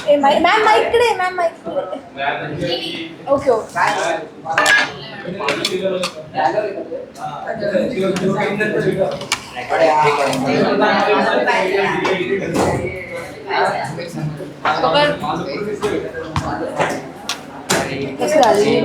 Ma'am माईकडे ma'am माईकडे okay okay कसं झाली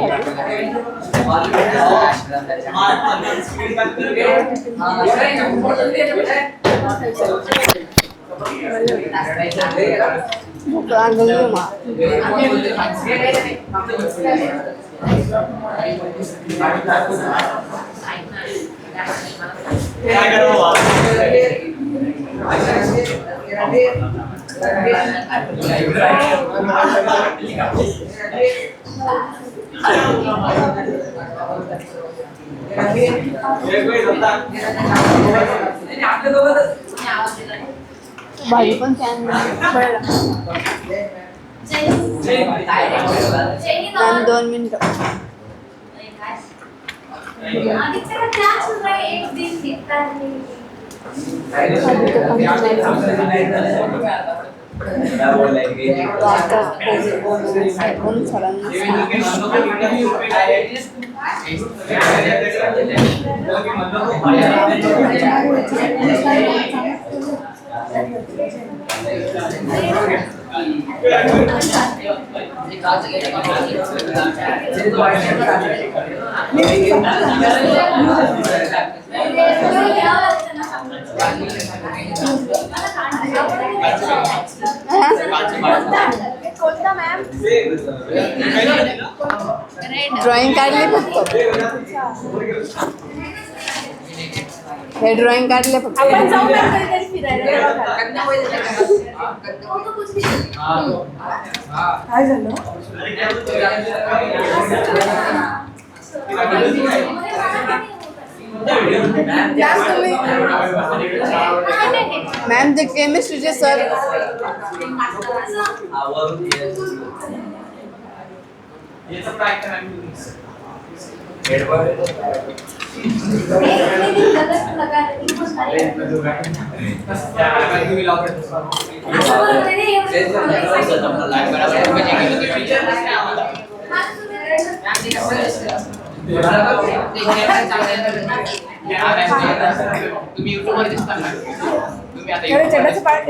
भाजी पण छान मॅम 2 मिनिटं ड्रॉइंग काढले फक्त हे ड्रॉइंग काढले फक्त आपण जाऊ फिरायला काय झालं मॅम ते केमिस्ट्रीचे सर तुम्ही YouTube वर दिसता ना तुम्ही आता चटाचं पार्ट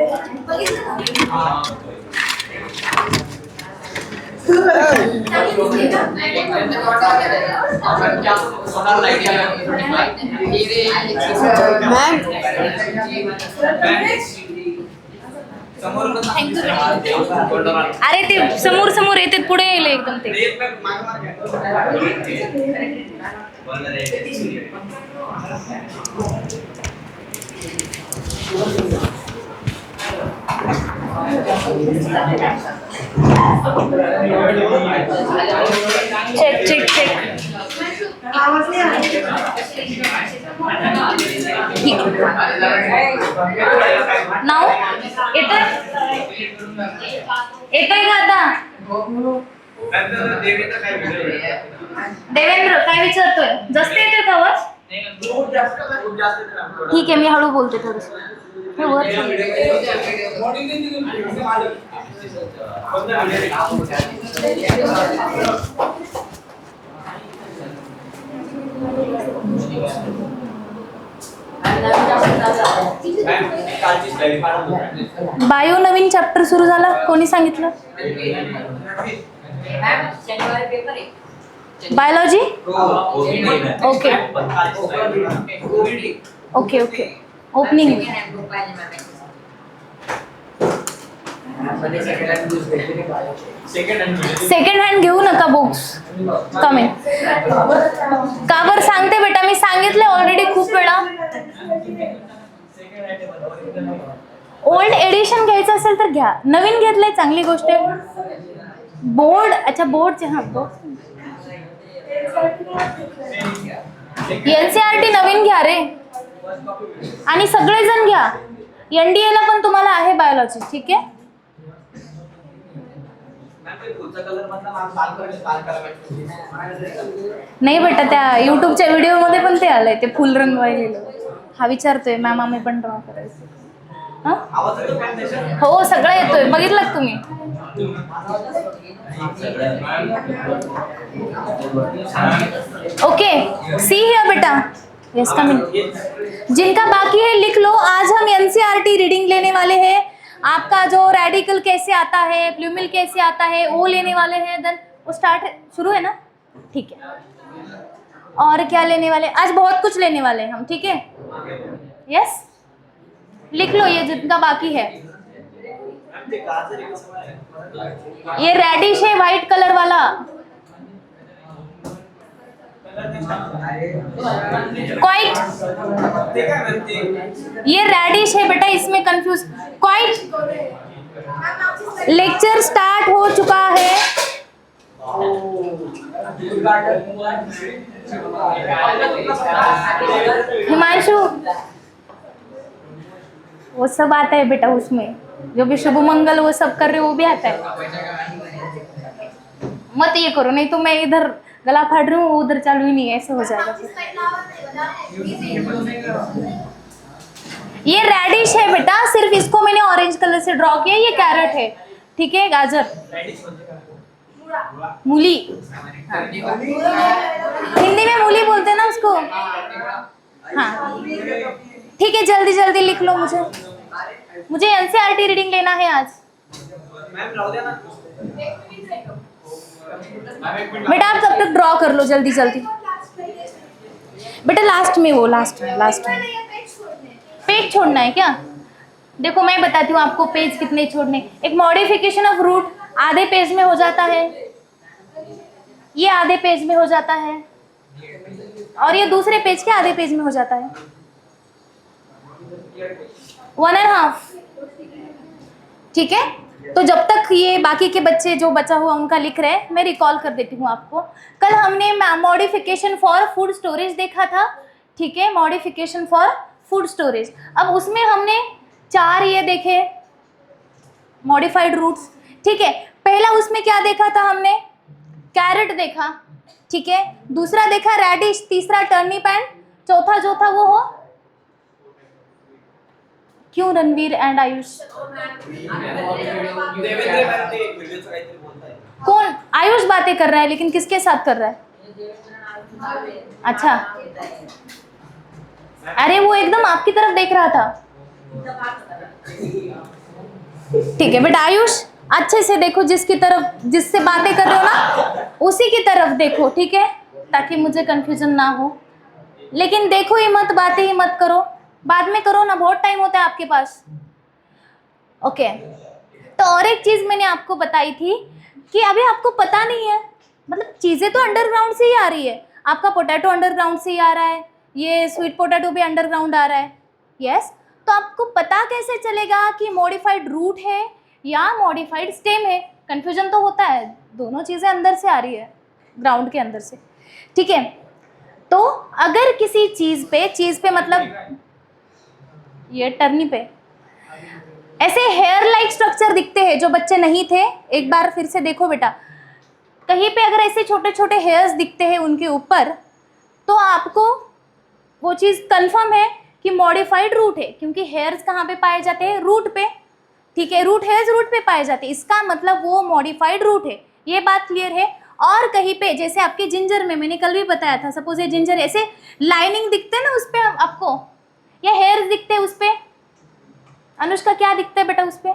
अरे ते समोर समोर येते पुढे येईल एकदम ते चेक चेक चेक नाव येतोय येतोय का आता देवेंद्र काय विचारतोय जास्त येतोय का आवाज ठीक आहे मी हळू बोलते थोडस हे वर बायो नवीन चॅप्टर सुरू झाला कोणी सांगितलं biology okay okay okay opening second hand घेऊ नका बुक्स कमी का बरं सांगते बेटा मी सांगितले ऑलरेडी खूप वेळा ओल्ड एडिशन घ्यायचं असेल तर घ्या नवीन घेतलंय चांगली गोष्ट आहे बोर्ड अच्छा बोर्डचे हा NCERT नवीन घ्या रे आणि सगळेजण घ्या NDA ला पण तुम्हाला आहे बायोलॉजी ठीक आहे नाही बेटा त्या युट्यूबच्या व्हिडिओ मध्ये पण ते आलंय ते फुल रंग वाहिलेलं हा विचारतोय मॅम आम्ही पण ड्रॉ करायचं हा? हो सगळं येतोय, बघितलं का तुम्ही? ओके, सी हियर बेटा, यस कमिंग। जिनका बाकी है लिख लो। आज हम एनसीईआरटी रीडिंग लेने वाले हैं। आपका जो रेडिकल कैसे आता है, प्लूमिल कैसे आता है, वो लेने वाले हैं। देन वो स्टार्ट शुरू है ना, ठीक है। और क्या लेने वाले, आज बहुत कुछ लेने वाले हैं हम, ठीक है। यस, लिख लो ये जिनका बाकी है। ये रेडिश है, व्हाइट कलर वाला। क्वाइट, ये रेडिश है बेटा, इसमें कंफ्यूज। क्वाइट, लेक्चर स्टार्ट हो चुका है। हिमांशु, वो सब आता है बेटा, उसमें जो भी शुभ मंगल वो सब कर रहे हो वो भी आता है। मत ये करो, नहीं तो मैं इधर गला फाड़ रही हूँ, उधर चालू ही नहीं है, ऐसे हो जाएगा फिर। ये रेडिश है बेटा, सिर्फ इसको मैंने ऑरेंज कलर से ड्रॉ किया। ये कैरेट है, ठीक है। गाजर, मूली, हाँ। हिंदी में मूली बोलते हैं ना उसको, हाँ ठीक है। जल्दी जल्दी लिख लो, मुझे एनसीईआरटी रीडिंग लेना है आज। बेटा आप तब तक ड्रॉ कर लो जल्दी जल्दी। बेटा लास्ट में वो, लास्ट में पेज छोड़ना है क्या? देखो मैं बताती हूँ आपको पेज कितने छोड़ने। एक मॉडिफिकेशन ऑफ रूट आधे पेज में हो जाता है, ये आधे पेज में हो जाता है, और ये दूसरे पेज के आधे पेज में हो जाता है, 1.5, ठीक है। तो जब तक ये बाकी के बच्चे जो बचा हुआ उनका लिख रहे हैं, मैं रिकॉल कर देती हूँ आपको। कल हमने मॉडिफिकेशन फॉर फूड स्टोरेज देखा था, ठीक है। मॉडिफिकेशन फॉर फूड स्टोरेज, अब उसमें हमने 4 ये देखे मॉडिफाइड रूट्स, ठीक है। पहला उसमें क्या देखा था हमने, कैरेट देखा, ठीक है। दूसरा देखा रेडिश, तीसरा टर्निप एंड चौथा जो था वो हो, क्यों रणवीर एंड आयुष, कौन आयुष बातें कर रहा है, लेकिन किसके साथ कर रहा है? अच्छा, अरे वो एकदम आपकी तरफ देख रहा था, ठीक है बेटा। आयुष अच्छे से देखो, जिसकी तरफ जिससे बातें कर रहे हो ना उसी की तरफ देखो, ठीक है, ताकि मुझे कंफ्यूजन ना हो। लेकिन देखो ही मत, बातें ही मत करो, बाद में करो ना, बहुत टाइम होता है आपके पास। ओके, तो और एक चीज मैंने आपको बताई थी कि अभी आपको पता नहीं है, मतलब चीजें तो अंडरग्राउंड से ही आ रही है। आपका पोटैटो अंडरग्राउंड से ही आ रहा है, ये स्वीट पोटैटो भी अंडरग्राउंड आ रहा है, यस। तो आपको पता कैसे चलेगा कि मॉडिफाइड रूट है या मॉडिफाइड स्टेम है? कंफ्यूजन तो होता है, दोनों चीजें अंदर से आ रही है, ग्राउंड के अंदर से, ठीक है। तो अगर किसी चीज पे मतलब ये टर्नी पे ऐसे हेयर लाइक स्ट्रक्चर दिखते हैं, जो बच्चे नहीं थे एक बार फिर से देखो बेटा, कहीं पे अगर ऐसे छोटे छोटे हेयर्स दिखते हैं उनके ऊपर, तो आपको वो चीज़ कंफर्म है कि मॉडिफाइड रूट है, क्योंकि हेयर्स कहाँ पे पाए जाते हैं? रूट पे, ठीक है। रूट हेयर्स रूट पे पाए जाते हैं, इसका मतलब वो मॉडिफाइड रूट है, ये बात क्लियर है। और कहीं पे जैसे आपके जिंजर में मैंने कल भी बताया था, सपोज ये जिंजर ऐसे लाइनिंग दिखते हैं ना उस पर आपको, या हेयर्स दिखते हैं उस पर। अनुष्का क्या दिखता है बेटा उस पर?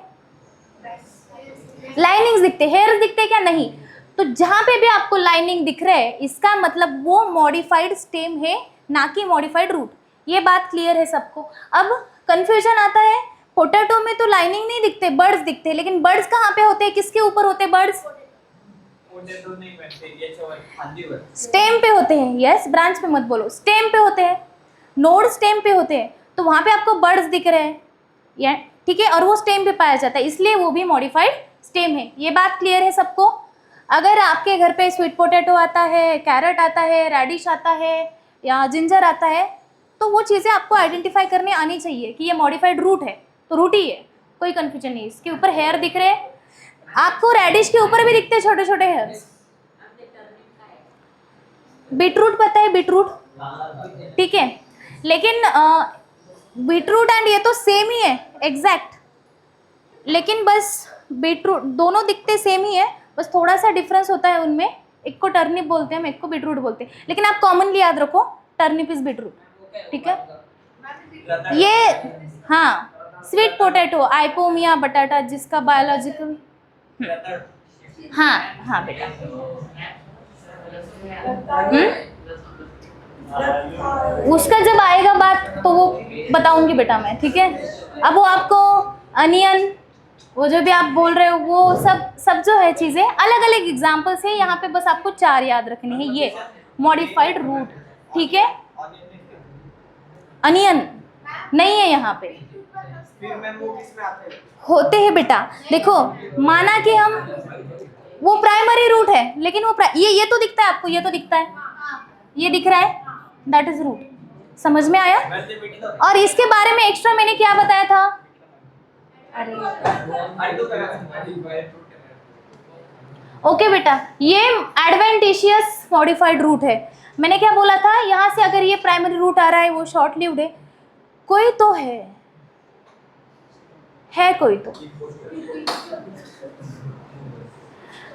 लाइनिंग्स दिखते, हेयर्स दिखते क्या? नहीं। तो जहां पे भी आपको लाइनिंग दिख रहा है, इसका मतलब वो मॉडिफाइड स्टेम है, ना कि मॉडिफाइड रूट। ये बात क्लियर है सबको? अब कंफ्यूजन आता है, पोटैटो में तो लाइनिंग नहीं दिखते, बर्ड्स दिखते हैं, लेकिन बर्ड्स कहाँ पे होते हैं, किसके ऊपर होते हैं बर्ड्स? स्टेम पे होते हैं, यस। ब्रांच पे मत बोलो, स्टेम पे होते हैं, नोड स्टेम पे होते हैं, तो वहां पे आपको बर्ड्स दिख रहे हैं, या ठीक है, और वो स्टेम पे पाया जाता है, इसलिए वो भी मॉडिफाइड स्टेम है। ये बात क्लियर है सबको? अगर आपके घर पे स्वीट पोटैटो आता है, कैरेट आता है, रेडिश आता है या जिंजर आता है, तो वो चीज़ें आपको आइडेंटिफाई करने आनी चाहिए कि ये मॉडिफाइड रूट है, तो रूट ही है, कोई कन्फ्यूजन नहीं। इसके ऊपर हेयर दिख रहे हैं आपको, रेडिश के ऊपर भी दिखते हैं छोटे छोटे हेयर्स। बीटरूट पता है? बीटरूट, ठीक है। लेकिन बीटरूट एंड ये तो सेम ही है एग्जैक्ट, लेकिन बस बीटरूट दोनों दिखते सेम ही है, बस थोड़ा सा डिफरेंस होता है उनमें। एक को टर्निप बोलते हैं, हम एक को बीटरूट बोलते हैं, लेकिन आप कॉमनली याद रखो टर्निप इज बीटरूट, ठीक है। ये हाँ स्वीट पोटैटो, आइपोमिया बटाटा, जिसका बायोलॉजिकल हाँ हाँ बेटा उसका जब आएगा बात तो वो बताऊंगी बेटा मैं, ठीक है। अब वो आपको अनियन, वो जो भी आप बोल रहे हो वो सब जो है चीज़ें अलग अलग एग्जाम्पल्स है, यहाँ पे बस आपको 4 याद रखनी है। ये मॉडिफाइड रूट, ठीक है। अनियन नहीं है यहाँ पे, होते हैं बेटा। देखो माना कि हम वो प्राइमरी रूट है, लेकिन वो ये तो दिखता है आपको, ये तो दिखता है, ये दिख रहा है, दैट इज रूट। समझ में आया? और इसके बारे में एक्स्ट्रा मैंने क्या बताया था? ओके बेटा, ये एडवेंटिशियस मॉडिफाइड रूट है। मैंने क्या बोला था, यहाँ से अगर ये प्राइमरी रूट आ रहा है वो शॉर्ट लिव्ड है, कोई तो है कोई तो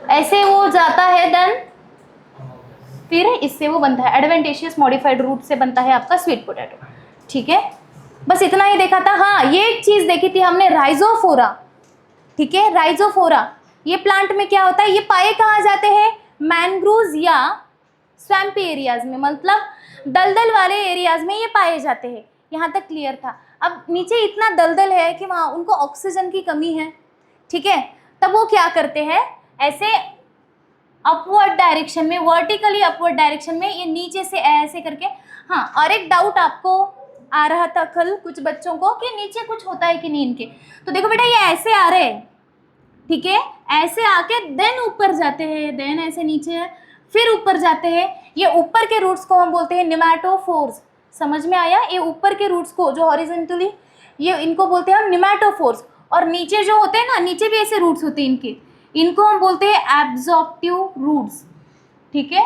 ऐसे वो जाता है, देन फिर इससे वो बनता है एडवेंटिशियस मॉडिफाइड रूट से बनता है आपका स्वीट पोटैटो, ठीक है। बस इतना ही देखा था। हाँ ये एक चीज देखी थी हमने, राइजोफोरा, ठीक है। राइजोफोरा ये प्लांट में क्या होता है, ये पाए कहाँ जाते हैं? मैनग्रोव्स या स्वैम्पी एरियाज में, मतलब दलदल वाले एरियाज में ये पाए जाते हैं। यहाँ तक क्लियर था। अब नीचे इतना दलदल है कि वहाँ उनको ऑक्सीजन की कमी है, ठीक है। तब वो क्या करते हैं, ऐसे अपवर्ड डायरेक्शन में, वर्टिकली अपवर्ड डायरेक्शन में, ये नीचे से ऐसे करके। हाँ और एक डाउट आपको आ रहा था कल कुछ बच्चों को कि नीचे कुछ होता है कि नहीं इनके, तो देखो बेटा ये ऐसे आ रहे हैं, ठीक है, ऐसे आके देन ऊपर जाते हैं, देन ऐसे नीचे फिर ऊपर जाते हैं। ये ऊपर के रूट्स को हम बोलते हैं निमैटोफोर्स। समझ में आया? ये ऊपर के रूट्स को जो हॉरिजॉन्टली, ये इनको बोलते हैं हम निमैटोफोर्स। और नीचे जो होते हैं ना, नीचे भी ऐसे रूट्स होते हैं इनके, इनको हम बोलते हैं एब्जॉर्प्टिव रूट्स, ठीक है।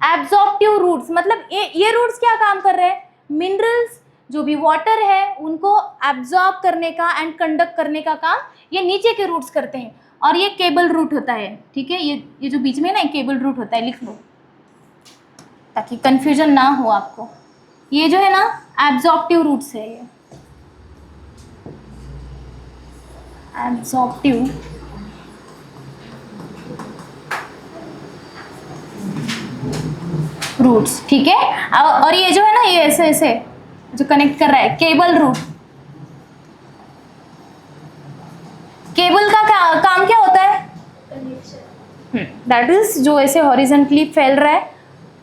एब्जॉर्प्टिव रूट्स मतलब ये रूट्स क्या काम कर रहे हैं, मिनरल्स जो भी वाटर है उनको एब्जॉर्ब करने का एंड कंडक्ट करने का काम ये नीचे के रूट्स करते हैं। और ये केबल रूट होता है, ठीक है। ये जो बीच में ना केबल रूट होता है, लिख लो ताकि कंफ्यूजन ना हो आपको। ये जो है ना एब्जॉर्प्टिव रूट्स है, ये एब्जॉर्प्टिव रूट्स, ठीक है। और ये जो है ना, ये ऐसे ऐसे जो कनेक्ट कर रहा है, केबल रूट। केबल का काम क्या होता है? दैट इज जो ऐसे हॉरिजॉन्टली फैल रहा है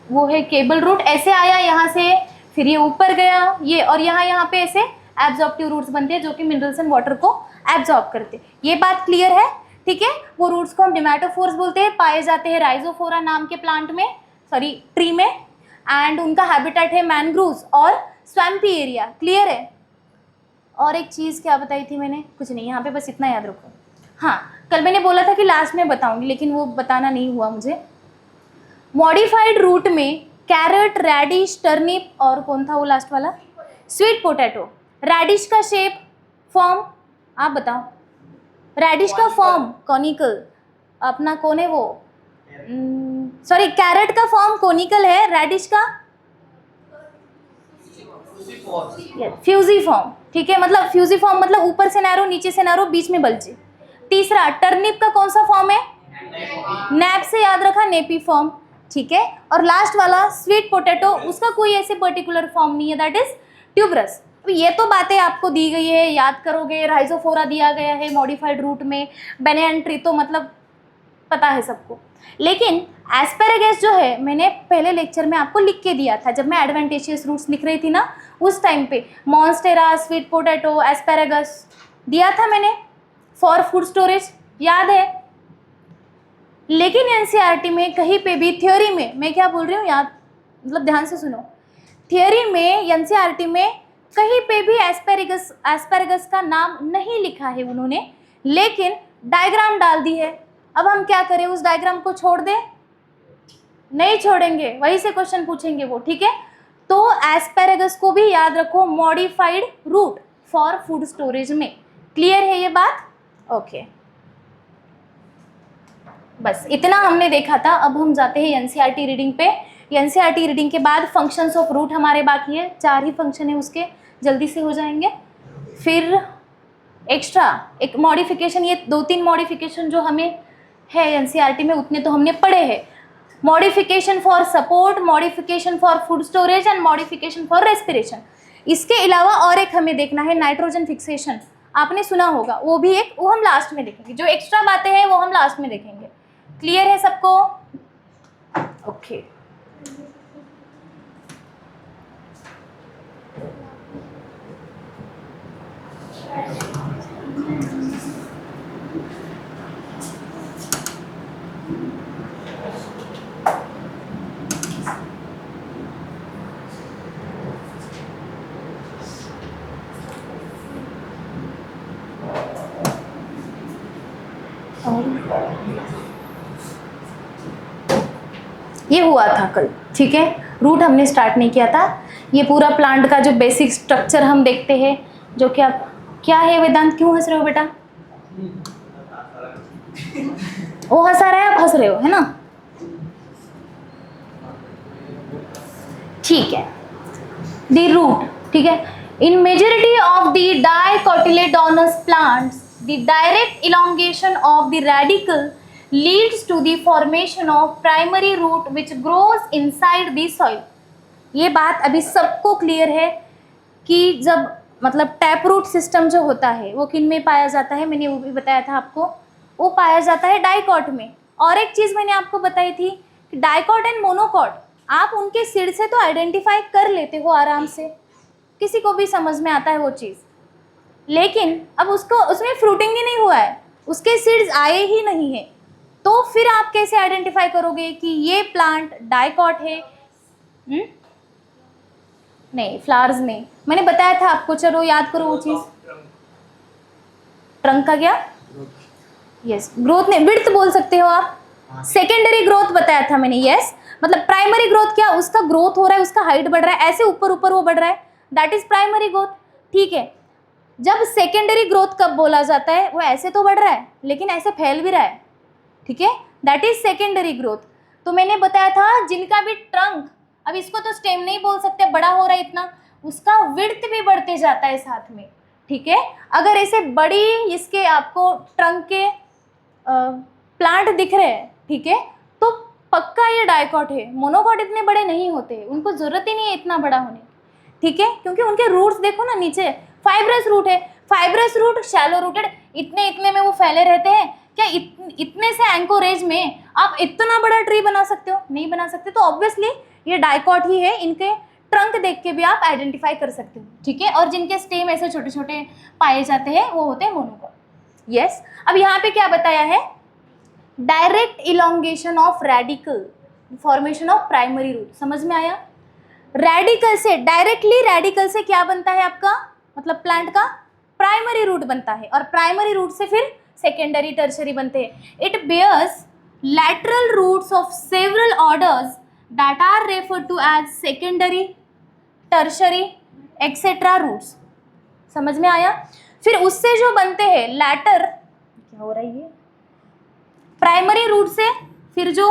वो है केबल रूट। ऐसे आया यहाँ से, फिर ये ऊपर गया, ये और यहाँ पे ऐसे एब्जॉर्प्टिव रूट्स बनते हैं जो कि मिनरल्स एंड वाटर को एब्जॉर्ब करते हैं। ये बात क्लियर है, ठीक है। वो रूट्स को हम निमैटोफोर्स बोलते हैं, पाए जाते हैं राइजोफोरा नाम के प्लांट में, सॉरी ट्री में, एंड उनका हैबिटेट है मैनग्रोव्स और स्वैम्पी एरिया। क्लियर है? और एक चीज़ क्या बताई थी मैंने, कुछ नहीं, यहाँ पे बस इतना याद रखो। हाँ कल मैंने बोला था कि लास्ट में बताऊंगी, लेकिन वो बताना नहीं हुआ मुझे। मॉडिफाइड रूट में कैरेट, रेडिश, टर्निप और कौन था वो लास्ट वाला, स्वीट पोटैटो। रेडिश का शेप, फॉर्म आप बताओ। रेडिश का फॉर्म कॉनिकल, अपना कौन है वो, सॉरी कैरेट का फॉर्म कॉनिकल है, रेडिश का फ्यूजिफॉर्म, ठीक है। मतलब फ्यूजिफॉर्म मतलब ऊपर से नैरो, नीचे से नैरो, बीच में बल्जी। तीसरा टर्निप का कौन सा फॉर्म है, नैप से याद रखा, नेपी फॉर्म, ठीक है। और लास्ट वाला स्वीट पोटैटो, उसका कोई ऐसे पर्टिकुलर फॉर्म नहीं है, दैट इज ट्यूबरस। ये तो बातें आपको दी गई है, याद करोगे। राइजोफोरा दिया गया है मॉडिफाइड रूट में, बेनियन ट्री तो मतलब पता है सबको। लेकिन एस्पेरेगस जो है, मैंने पहले लेक्चर में आपको लिख के दिया था जब मैं एडवेंटिशियस रूट्स लिख रही थी ना, उस टाइम पे मॉन्स्टेरा, स्वीट पोटैटो, एस्पेरेगस दिया था मैंने फॉर फूड स्टोरेज, याद है। लेकिन एनसीईआरटी में कहीं पे भी थ्योरी में, मैं क्या बोल रही हूँ याद, मतलब ध्यान से सुनो, थ्योरी में एनसीईआरटी में कहीं पे भी एस्पेरेगस का नाम नहीं लिखा है उन्होंने, लेकिन डायग्राम डाल दी है। अब हम क्या करें, उस डायग्राम को छोड़ दें? नहीं छोड़ेंगे, वहीं से क्वेश्चन पूछेंगे वो, ठीक है। तो एस्पेरेगस को भी याद रखो modified root for food storage में। क्लियर है ये बात? ओके, बस इतना हमने देखा था। अब हम जाते हैं एनसीईआरटी रीडिंग पे। एनसीईआरटी रीडिंग के बाद फंक्शंस ऑफ रूट हमारे बाकी है, 4 ही फंक्शन है उसके, जल्दी से हो जाएंगे। फिर एक्स्ट्रा एक मॉडिफिकेशन, ये 2-3 मॉडिफिकेशन जो हमें है एनसीईआरटी में उतने तो हमने पढ़े हैं। Modification for support, modification for food storage and modification for respiration. इसके अलावा और एक हमें देखना है नाइट्रोजन फिक्सेशन, आपने सुना होगा, वो भी एक, वो हम लास्ट में देखेंगे। जो एक्स्ट्रा बातें हैं वो हम लास्ट में देखेंगे। क्लियर है सबको? ओके ये हुआ था कल, ठीक है। रूट हमने स्टार्ट नहीं किया था। ये पूरा प्लांट का जो बेसिक स्ट्रक्चर हम देखते हैं, जो कि आप, क्या है वेदांत, क्यों हंस रहे हो बेटा? वो हंसा रहा है, आप हंस रहे हो, है ना? ठीक है। द रूट, ठीक है। इन majority of the dicotyledonous plants the direct elongation of the radical leads to the formation of primary root which grows inside the soil। ये बात अभी सबको क्लियर है कि जब मतलब टैप रूट सिस्टम जो होता है वो किन में पाया जाता है, मैंने वो भी बताया था आपको, वो पाया जाता है डाइकॉट में। और एक चीज़ मैंने आपको बताई थी कि डाइकॉट एंड मोनोकॉट आप उनके सीड से तो आइडेंटिफाई कर लेते हो आराम से, किसी को भी समझ में आता है वो चीज़। लेकिन अब उसको, उसमें फ्रूटिंग ही नहीं हुआ है, उसके सीड्स आए ही नहीं है, तो फिर आप कैसे आइडेंटिफाई करोगे कि ये प्लांट डाइकॉट है? नहीं, फ्लावर्स नहीं, मैंने बताया था आपको, चलो याद करो वो चीज। ट्रंक का क्या? यस, ग्रोथ नहीं, विड्थ बोल सकते हो आप। सेकेंडरी ग्रोथ बताया था मैंने, यस। मतलब प्राइमरी ग्रोथ क्या, उसका ग्रोथ हो रहा है, उसका हाइट बढ़ रहा है, ऐसे ऊपर ऊपर वो बढ़ रहा है, दैट इज प्राइमरी ग्रोथ, ठीक है। जब सेकेंडरी ग्रोथ कब बोला जाता है, वो ऐसे तो बढ़ रहा है लेकिन ऐसे फैल भी रहा है, ठीक है, दैट इज सेकेंडरी ग्रोथ। तो मैंने बताया था जिनका भी ट्रंक, अब इसको तो स्टेम नहीं बोल सकते, बड़ा हो रहा है इतना, उसका विड्थ भी बढ़ते जाता है साथ में, ठीक है। अगर ऐसे बड़ी इसके आपको ट्रंक के प्लांट दिख रहे हैं, ठीक है, तो पक्का ये डाइकॉट है। मोनोकॉट इतने बड़े नहीं होते, उनको जरूरत ही नहीं है इतना बड़ा होने की, ठीक है, क्योंकि उनके रूट्स देखो ना नीचे, फाइब्रस रूट है। फाइब्रस रूट शैलो रूटेड, इतने इतने में वो फैले रहते हैं। क्या इतने से एंकोरेज में आप इतना बड़ा ट्री बना सकते हो? नहीं बना सकते। तो ऑब्वियसली ये डाइकॉट ही है, इनके ट्रंक देख के भी आप आइडेंटिफाई कर सकते हो, ठीक है। और जिनके स्टेम ऐसे छोटे छोटे पाए जाते हैं वो होते हैं मोनोकॉट, यस। अब यहाँ पे क्या बताया है? Direct elongation of radicle, formation of primary root, समझ में आया? रेडिकल से, डायरेक्टली रेडिकल से क्या बनता है आपका, मतलब प्लांट का प्राइमरी रूट बनता है, और प्राइमरी रूट से फिर सेकेंडरी टर्शरी बनते हैं। It bears lateral roots of several orders that are referred to as secondary, tertiary, etc. roots। समझ में आया? फिर उससे जो बनते हैं लैटर, क्या हो रहा है ये, प्राइमरी रूट से फिर जो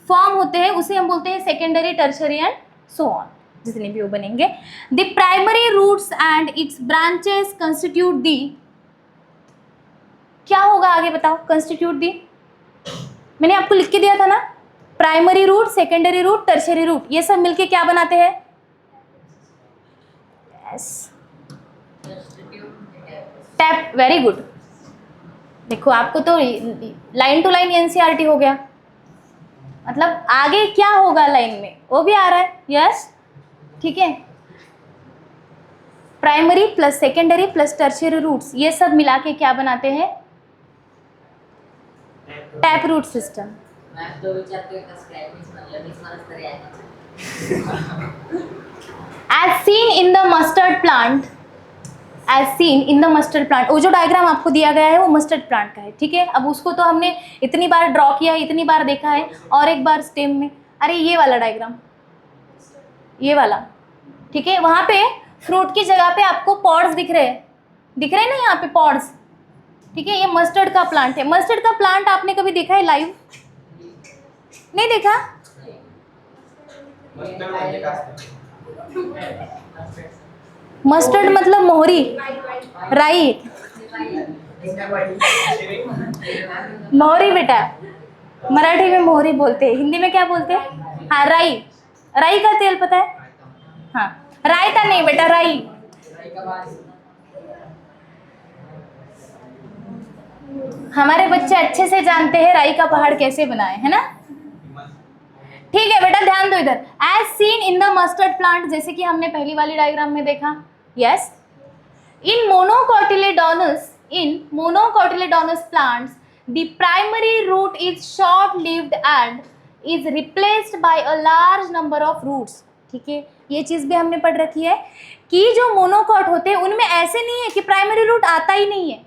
फॉर्म होते हैं उसे हम बोलते हैं secondary, tertiary and so on, जितने भी वो बनेंगे। The primary roots and its branches constitute the, क्या होगा आगे बताओ? कंस्टिट्यूट दी, मैंने आपको लिख के दिया था ना, primary root, secondary root, tertiary root, ये सब मिलके क्या बनाते हैं? Yes, tap, very good. देखो आपको तो लाइन टू लाइन एनसीईआरटी हो गया, मतलब आगे क्या होगा लाइन में वो भी आ रहा है, यस, ठीक है। Primary plus secondary plus tertiary roots, ये सब मिला के क्या बनाते हैं? Tap root system. As seen in the mustard plant, as seen in the mustard plant, वो जो डायग्राम आपको दिया गया है वो मस्टर्ड प्लांट का है, ठीक है। अब उसको तो हमने इतनी बार ड्रॉ किया है, इतनी बार देखा है, और एक बार स्टेम में, अरे ये वाला डायग्राम, ये वाला ठीक है, वहां पे फ्रूट की जगह पे आपको पॉड्स दिख रहे हैं, दिख रहे हैं ना यहाँ पे पॉड्स, ठीक है। ये मस्टर्ड का प्लांट है। मस्टर्ड का प्लांट आपने कभी देखा है लाइव? नहीं देखा? मस्टर्ड मतलब मोहरी, राई, मोहरी बेटा, मराठी में मोहरी बोलते हैं, हिंदी में क्या बोलते हैं? हाँ राई, राई का तेल पता है? हाँ, रायता नहीं बेटा, राई। हमारे बच्चे अच्छे से जानते हैं राई का पहाड़ कैसे बनाए, है ना? ठीक है बेटा, ध्यान दो इधर। As seen in the mustard plant, जैसे कि हमने पहली वाली डायग्राम में देखा, yes, in monocotyledonous plants the primary root is short lived and is replaced by a large number of roots. ठीक है, ये चीज भी हमने पढ़ रखी है कि जो मोनोकॉट होते हैं उनमें ऐसे नहीं है कि प्राइमरी रूट आता ही नहीं है,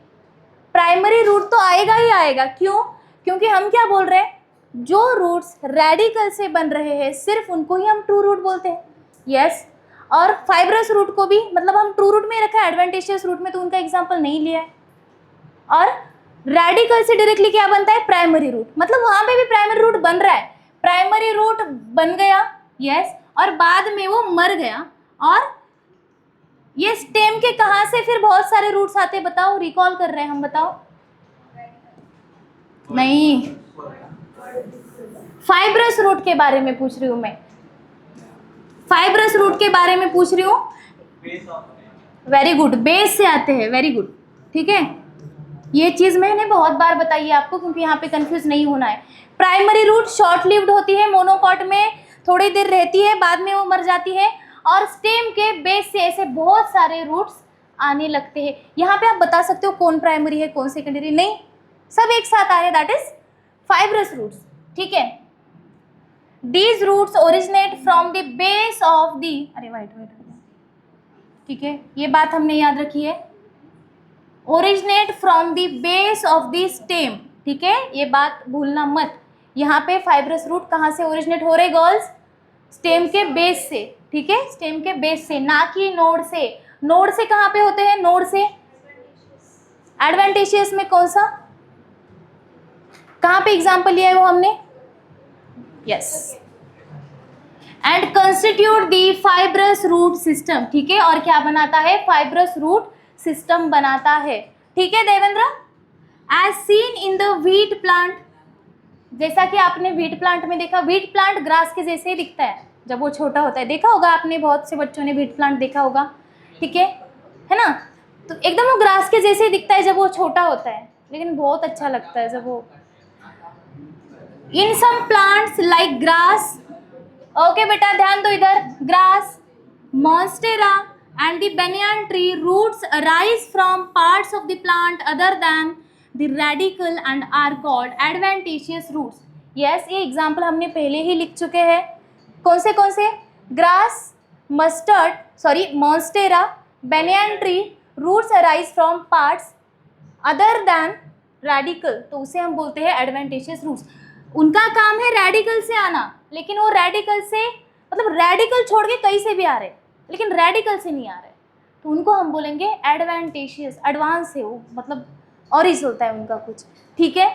प्राइमरी रूट तो आएगा ही आएगा। क्यों? क्योंकि हम क्या बोल रहे हैं, जो रूट्स रेडिकल से बन रहे हैं सिर्फ उनको ही हम ट्रू रूट बोलते हैं, यस। और फाइब्रस रूट को भी मतलब हम ट्रू रूट में रखा है, एडवेंटिशियस रूट में तो उनका एग्जाम्पल नहीं लिया है। और रेडिकल से डायरेक्टली क्या बनता है? प्राइमरी रूट, मतलब वहां पे भी प्राइमरी रूट बन रहा है, प्राइमरी रूट बन गया, यस, और बाद में वो मर गया। और ये स्टेम के कहां से फिर बहुत सारे रूट्स आते हैं, बताओ, रिकॉल कर रहे हैं हम, बताओ। नहीं, फाइब्रस रूट के बारे में पूछ रही हूं मैं, फाइब्रस रूट के बारे में पूछ रही हूँ। वेरी गुड, बेस से आते हैं, वेरी गुड, ठीक है। ये चीज मैंने बहुत बार बताई है आपको, क्योंकि यहाँ पे कंफ्यूज नहीं होना है। प्राइमरी रूट शॉर्ट लिव्ड होती है, मोनोकॉट में थोड़ी देर रहती है, बाद में वो मर जाती है, और स्टेम के बेस से ऐसे बहुत सारे रूट्स आने लगते हैं। यहाँ पे आप बता सकते हो कौन प्राइमरी है कौन सेकेंडरी, नहीं, सब एक साथ आ रहे, दैट इज फाइब्रस रूट्स, ठीक है। These roots originate from the base of the, अरे वाइट, ठीक है, ये बात हमने याद रखी है, originate from the base of the stem, ठीक है, ये बात भूलना मत। यहाँ पे फाइब्रस रूट कहाँ से ओरिजिनेट हो रहे गर्ल्स? स्टेम के बेस से, ठीक है, स्टेम के बेस से, ना कि नोड से। नोड से कहाँ पे होते हैं? नोड से एडवेंटिशियस में कौन सा, कहाँ पे एग्जाम्पल लिया है वो हमने? Yes, and constitute the fibrous root system, ठीक है, और क्या बनाता है? फाइब्रस रूट सिस्टम बनाता है, ठीक है Devendra. As seen in the wheat plant, जैसा कि आपने व्हीट प्लांट में देखा, व्हीट प्लांट ग्रास के जैसे ही दिखता है जब वो छोटा होता है, देखा होगा आपने, बहुत से बच्चों ने व्हीट प्लांट देखा होगा, ठीक है ना? तो एकदम वो ग्रास के जैसे ही दिखता है जब वो छोटा होता है, लेकिन बहुत अच्छा लगता है जब वो। In some plants like grass, okay बेटा ध्यान दो इधर, grass, monstera and the banyan tree roots arise from parts of the plant other than the radicle and are called adventitious roots. Yes, ये एग्जाम्पल हमने पहले ही लिख चुके हैं। कौन से? grass, monstera, banyan tree roots arise from parts other than radicle, तो उसे हम बोलते हैं adventitious roots। उनका काम है रेडिकल से आना, लेकिन वो रेडिकल से मतलब रेडिकल छोड़ के कहीं से भी आ रहे, लेकिन रेडिकल से नहीं आ रहे, तो उनको हम बोलेंगे एडवेंटिशियस, एडवांस है वो, मतलब ऑरिज होता है उनका कुछ, ठीक है।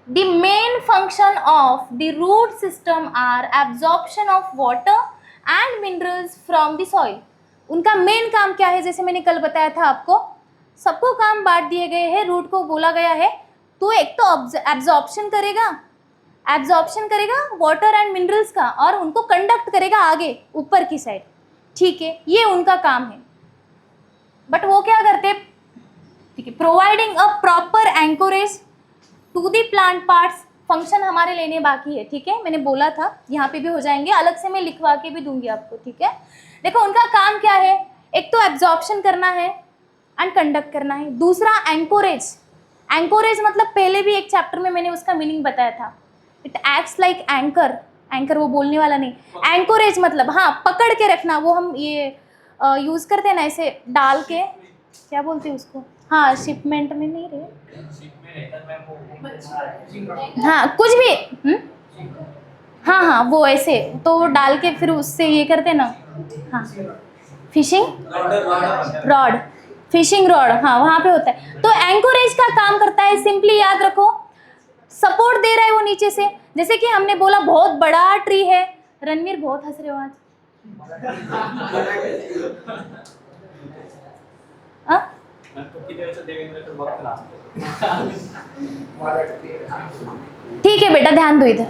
The main function of the root system are absorption of water and minerals from the soil. उनका मेन काम क्या है? जैसे मैंने कल बताया था आपको, सबको काम बांट दिए गए हैं, रूट को बोला गया है, तो एक तो एब्जॉर्प्शन करेगा वाटर एंड मिनरल्स का, और उनको कंडक्ट करेगा आगे ऊपर की साइड, ठीक है, ये उनका काम है। बट वो क्या करते हैं? ठीक है, providing a proper anchorage to the plant parts, function हमारे लेने बाकी है, ठीक है, मैंने बोला था यहाँ पे भी हो जाएंगे, अलग से मैं लिखवा के भी दूंगी आपको, ठीक है। देखो उनका काम क्या है, एक तो एब्जॉर्प्शन करना है एंड कंडक्ट करना है, दूसरा एंकोरेज। एंकोरेज मतलब पहले भी एक चैप्टर में मैंने उसका मीनिंग बताया था, it acts like anchor, anchor वो बोलने वाला नहीं, एंकोरेज मतलब हाँ पकड़ के रखना, वो हम ये यूज़ करते हैं ना ऐसे डाल के, क्या बोलते हैं उसको, हाँ शिपमेंट में नहीं रहे, हाँ कुछ भी, हाँ हाँ वो ऐसे तो डाल के फिर उससे ये करते ना। हाँ फिशिंग रॉड, फिशिंग रॉड, हाँ वहाँ पे होता है। तो एंकोरेज का काम करता है, सिंपली याद रखो, सपोर्ट दे रहा है वो नीचे से। जैसे कि हमने बोला बहुत बड़ा ट्री है, रणवीर बहुत हंस रहे हो आज। ठीक है बेटा ध्यान दो इधर।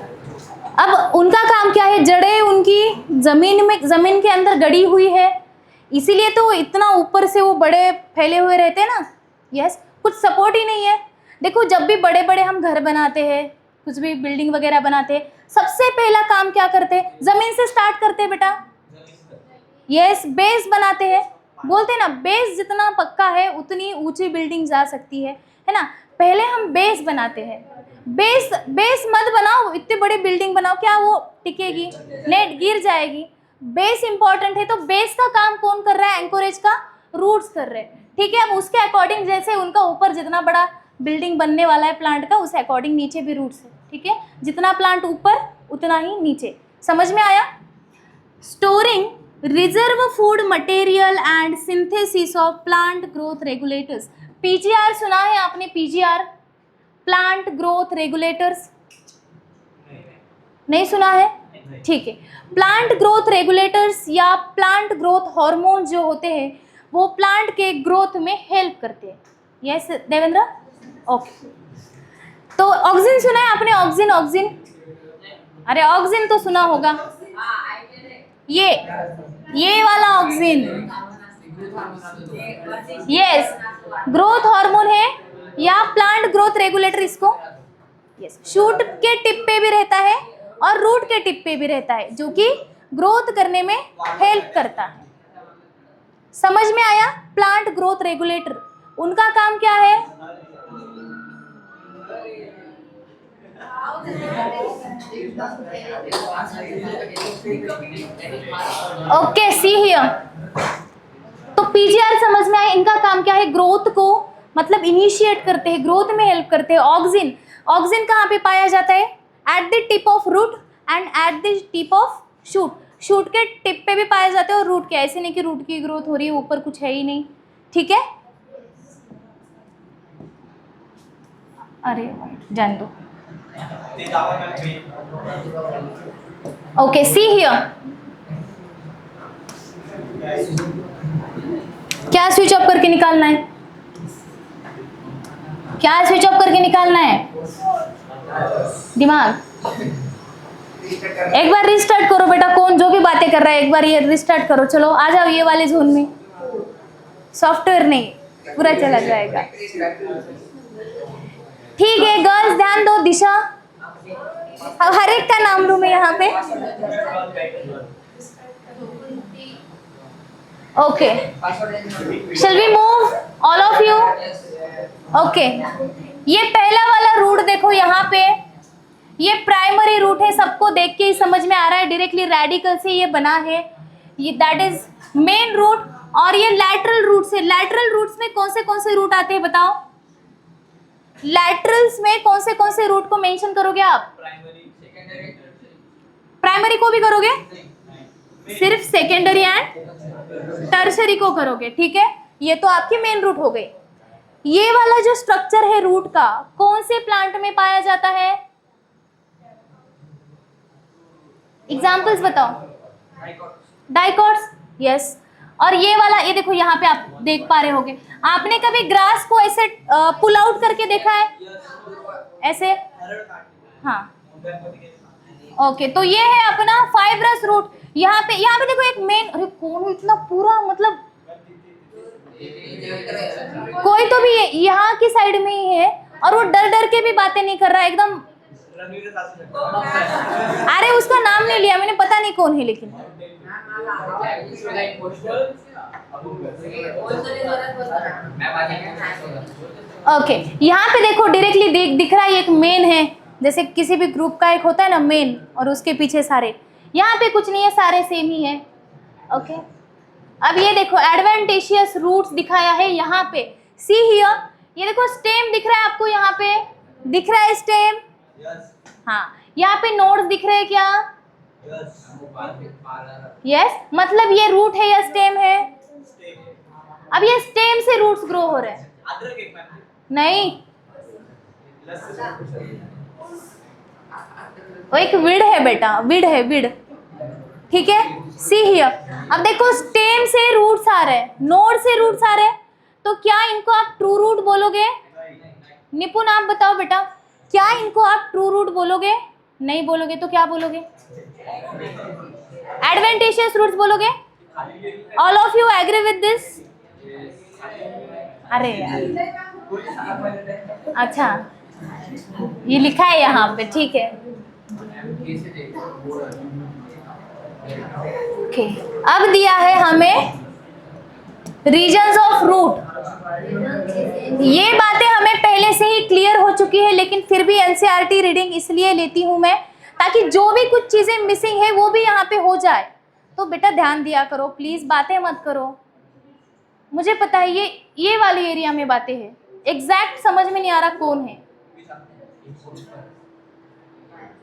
अब उनका काम क्या है, जड़ें उनकी जमीन के अंदर गड़ी हुई है, इसीलिए तो इतना ऊपर से वो बड़े फैले हुए रहते हैं ना। यस, कुछ सपोर्ट ही नहीं है। देखो जब भी बड़े बड़े हम घर बनाते हैं, कुछ भी बिल्डिंग वगैरह बनाते हैं, सबसे पहला काम क्या करते हैं, जमीन से स्टार्ट करते हैं बेटा। यस, बेस बनाते हैं, बोलते हैं ना बेस जितना पक्का है उतनी ऊंची बिल्डिंग जा सकती है ना। पहले हम बेस बनाते हैं। बेस मत बनाओ, इतनी बड़ी बिल्डिंग बनाओ, क्या वो टिकेगी, नेट गिर जाएगी। बेस इंपॉर्टेंट है, तो बेस का काम कौन कर रहा है, एंकोरेज का रूट्स कर रहे हैं। ठीक है, अब उसके अकॉर्डिंग जैसे उनका ऊपर जितना बड़ा बिल्डिंग बनने वाला है प्लांट का, उस अकॉर्डिंग नीचे भी रूट्स है। ठीक है, जितना प्लांट ऊपर उतना ही नीचे। समझ में आया। Storing reserve food material and synthesis of plant growth regulators. PGR सुना है आपने, पीजीआर प्लांट ग्रोथ रेगुलेटर्स नहीं सुना है। ठीक है, प्लांट ग्रोथ रेगुलेटर्स या प्लांट ग्रोथ हार्मोन जो होते हैं वो प्लांट के ग्रोथ में हेल्प करते हैं। Yes Devendra, okay. तो ऑक्सिन सुना है आपने, ऑक्सिन, अरे ऑक्सिन तो सुना होगा, ये वाला ऑक्सिन, यस ग्रोथ हार्मोन है या प्लांट ग्रोथ रेगुलेटर इसको। यस, शूट के टिप पे भी रहता है और रूट के टिप पे भी रहता है, जो कि ग्रोथ करने में हेल्प करता है। समझ में आया। प्लांट ग्रोथ रेगुलेटर उनका काम क्या है, ओके सी हियर। तो पीजीआर समझ में आया, इनका काम क्या है, ग्रोथ को मतलब इनिशिएट करते हैं, ग्रोथ में हेल्प करते हैं। ऑक्सिन कहाँ पे पाया जाता है, at the tip of root and at the tip of shoot के टिप पे भी पाए जाते हैं और रूट के। ऐसे नहीं कि रूट की ग्रोथ हो रही है, ऊपर कुछ है ही नहीं। ठीक है, अरे जान दो। ओके सी हियर, क्या स्विच ऑफ करके निकालना है, क्या स्विच ऑफ करके निकालना है, दिमाग। एक बार रिस्टार्ट करो बेटा, कौन जो भी बातें कर रहा है एक बार ये रिस्टार्ट करो। चलो आ जाओ ये वाले जोन में, सॉफ्टवेयर नहीं पूरा चला जाएगा। ठीक है गर्ल्स ध्यान दो, दिशा अब हर एक का नाम लूं मैं यहाँ पे। Okay shall we move all of you. Okay, ये पहला वाला रूट देखो यहाँ पे, ये प्राइमरी रूट है, सबको देख के ही समझ में आ रहा है, डायरेक्टली रेडिकल से ये बना है, ये दैट इज मेन रूट। और ये लैटरल रूट से, लैटरल रूट्स में कौन से रूट आते हैं बताओ, लैटरल्स में कौन से रूट को मेंशन करोगे आप, प्राइमरी को भी करोगे, सिर्फ सेकेंडरी एंड टर्शरी को करोगे। ठीक है, ये तो आपकी मेन रूट हो गई। ये वाला जो स्ट्रक्चर है रूट का, कौन से प्लांट में पाया जाता है, एग्जाम्पल्स बताओ। Dicots, yes. और ये वाला, ये देखो यहाँ पे आप देख पा रहे होगे, आपने कभी ग्रास को ऐसे पुल आउट करके देखा है, ऐसे, हाँ ओके। तो ये है अपना फाइब्रस रूट। यहाँ पे देखो एक मेन, अरे कौन इतना पूरा, मतलब कोई तो भी यहाँ की साइड में ही है और वो डर डर के भी बातें नहीं कर रहा है एकदम। अरे उसका नाम नहीं लिया मैंने, पता नहीं कौन है लेकिन। ओके, यहाँ पे देखो डायरेक्टली दिख रहा है, एक मेन है, जैसे किसी भी ग्रुप का एक होता है ना मेन, और उसके पीछे सारे। यहाँ पे कुछ नहीं है, सारे सेम ही है। ओके, अब ये देखो एडवेंटेशियस रूट्स दिखाया है यहाँ पे, सी हियर। ये देखो स्टेम दिख रहा है आपको, यहाँ पे दिख रहा है स्टेम, हाँ यहाँ पे नोड्स दिख रहे हैं क्या? यस, मतलब ये रूट है या स्टेम है? अब ये स्टेम से रूट्स ग्रो हो रहे हैं। नहीं, वो एक विड है बेटा, विड है, विड। ठीक है, सी हियर। अब देखो स्टेम से रूट्स आ रहे हैं, नोड से रूट्स आ रहे हैं, तो क्या इनको आप ट्रू रूट बोलोगे? निपुण आप बताओ बेटा, क्या इनको आप ट्रू रूट बोलोगे? नहीं बोलोगे तो क्या बोलोगे? एडवेंटिशियस रूट्स बोलोगे? All of you agree with this? अरे यार, अच्छा ये लिखा है यहाँ पे, ठीक है। ओके, अब दिया है हमें रीजन्स ऑफ रूट। ये बातें हमें पहले से ही क्लियर हो चुकी है, लेकिन फिर भी एनसीईआरटी रीडिंग इसलिए लेती हूँ मैं, ताकि जो भी कुछ चीजें मिसिंग है वो भी यहाँ पे हो जाए। तो बेटा ध्यान दिया करो प्लीज, बातें मत करो। मुझे पता है ये वाली एरिया में बातें हैं, एग्जैक्ट समझ में नहीं आ रहा कौन है।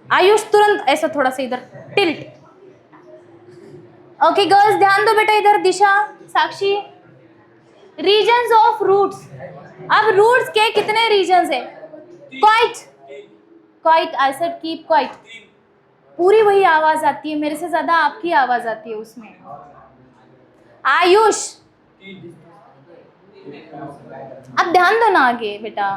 आयुष तुरंत ऐसा थोड़ा सा इधर टिल्ट। ओके गर्ल्स ध्यान दो बेटा इधर, Disha, Sakshi. Regions of roots. अब रूट्स के कितने रीजन्स है? Quiet, quiet, I said keep quiet. पूरी वही आवाज आती है, मेरे से ज्यादा आपकी आवाज आती है उसमें। आयुष अब ध्यान दो ना आगे बेटा।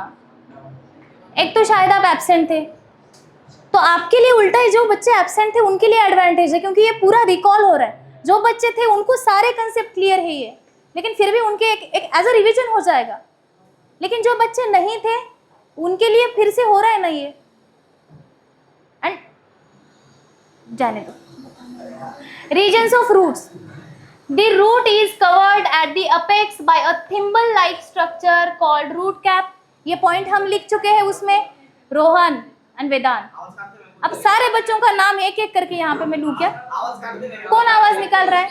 एक तो शायद आप एब्सेंट थे, तो आपके लिए उल्टा है, जो बच्चे एब्सेंट थे उनके लिए एडवांटेज है, क्योंकि ये पूरा रिकॉल हो रहा है। जो बच्चे थे उनको सारे कंसेप्ट क्लियर है ये, लेकिन फिर भी उनके एक एज अ रिवीजन हो जाएगा। लेकिन जो बच्चे नहीं थे उनके लिए फिर से हो रहा है ना ये, एंड जाने दो। Regions of roots. The root is covered at the apex by a thimble-like structure called root cap. ये पॉइंट हम लिख चुके हैं उसमें, रोहन एंड वेदांत। अब सारे बच्चों का नाम एक एक करके यहाँ पे मैं लूँ क्या? कौन आवाज निकाल रहा है?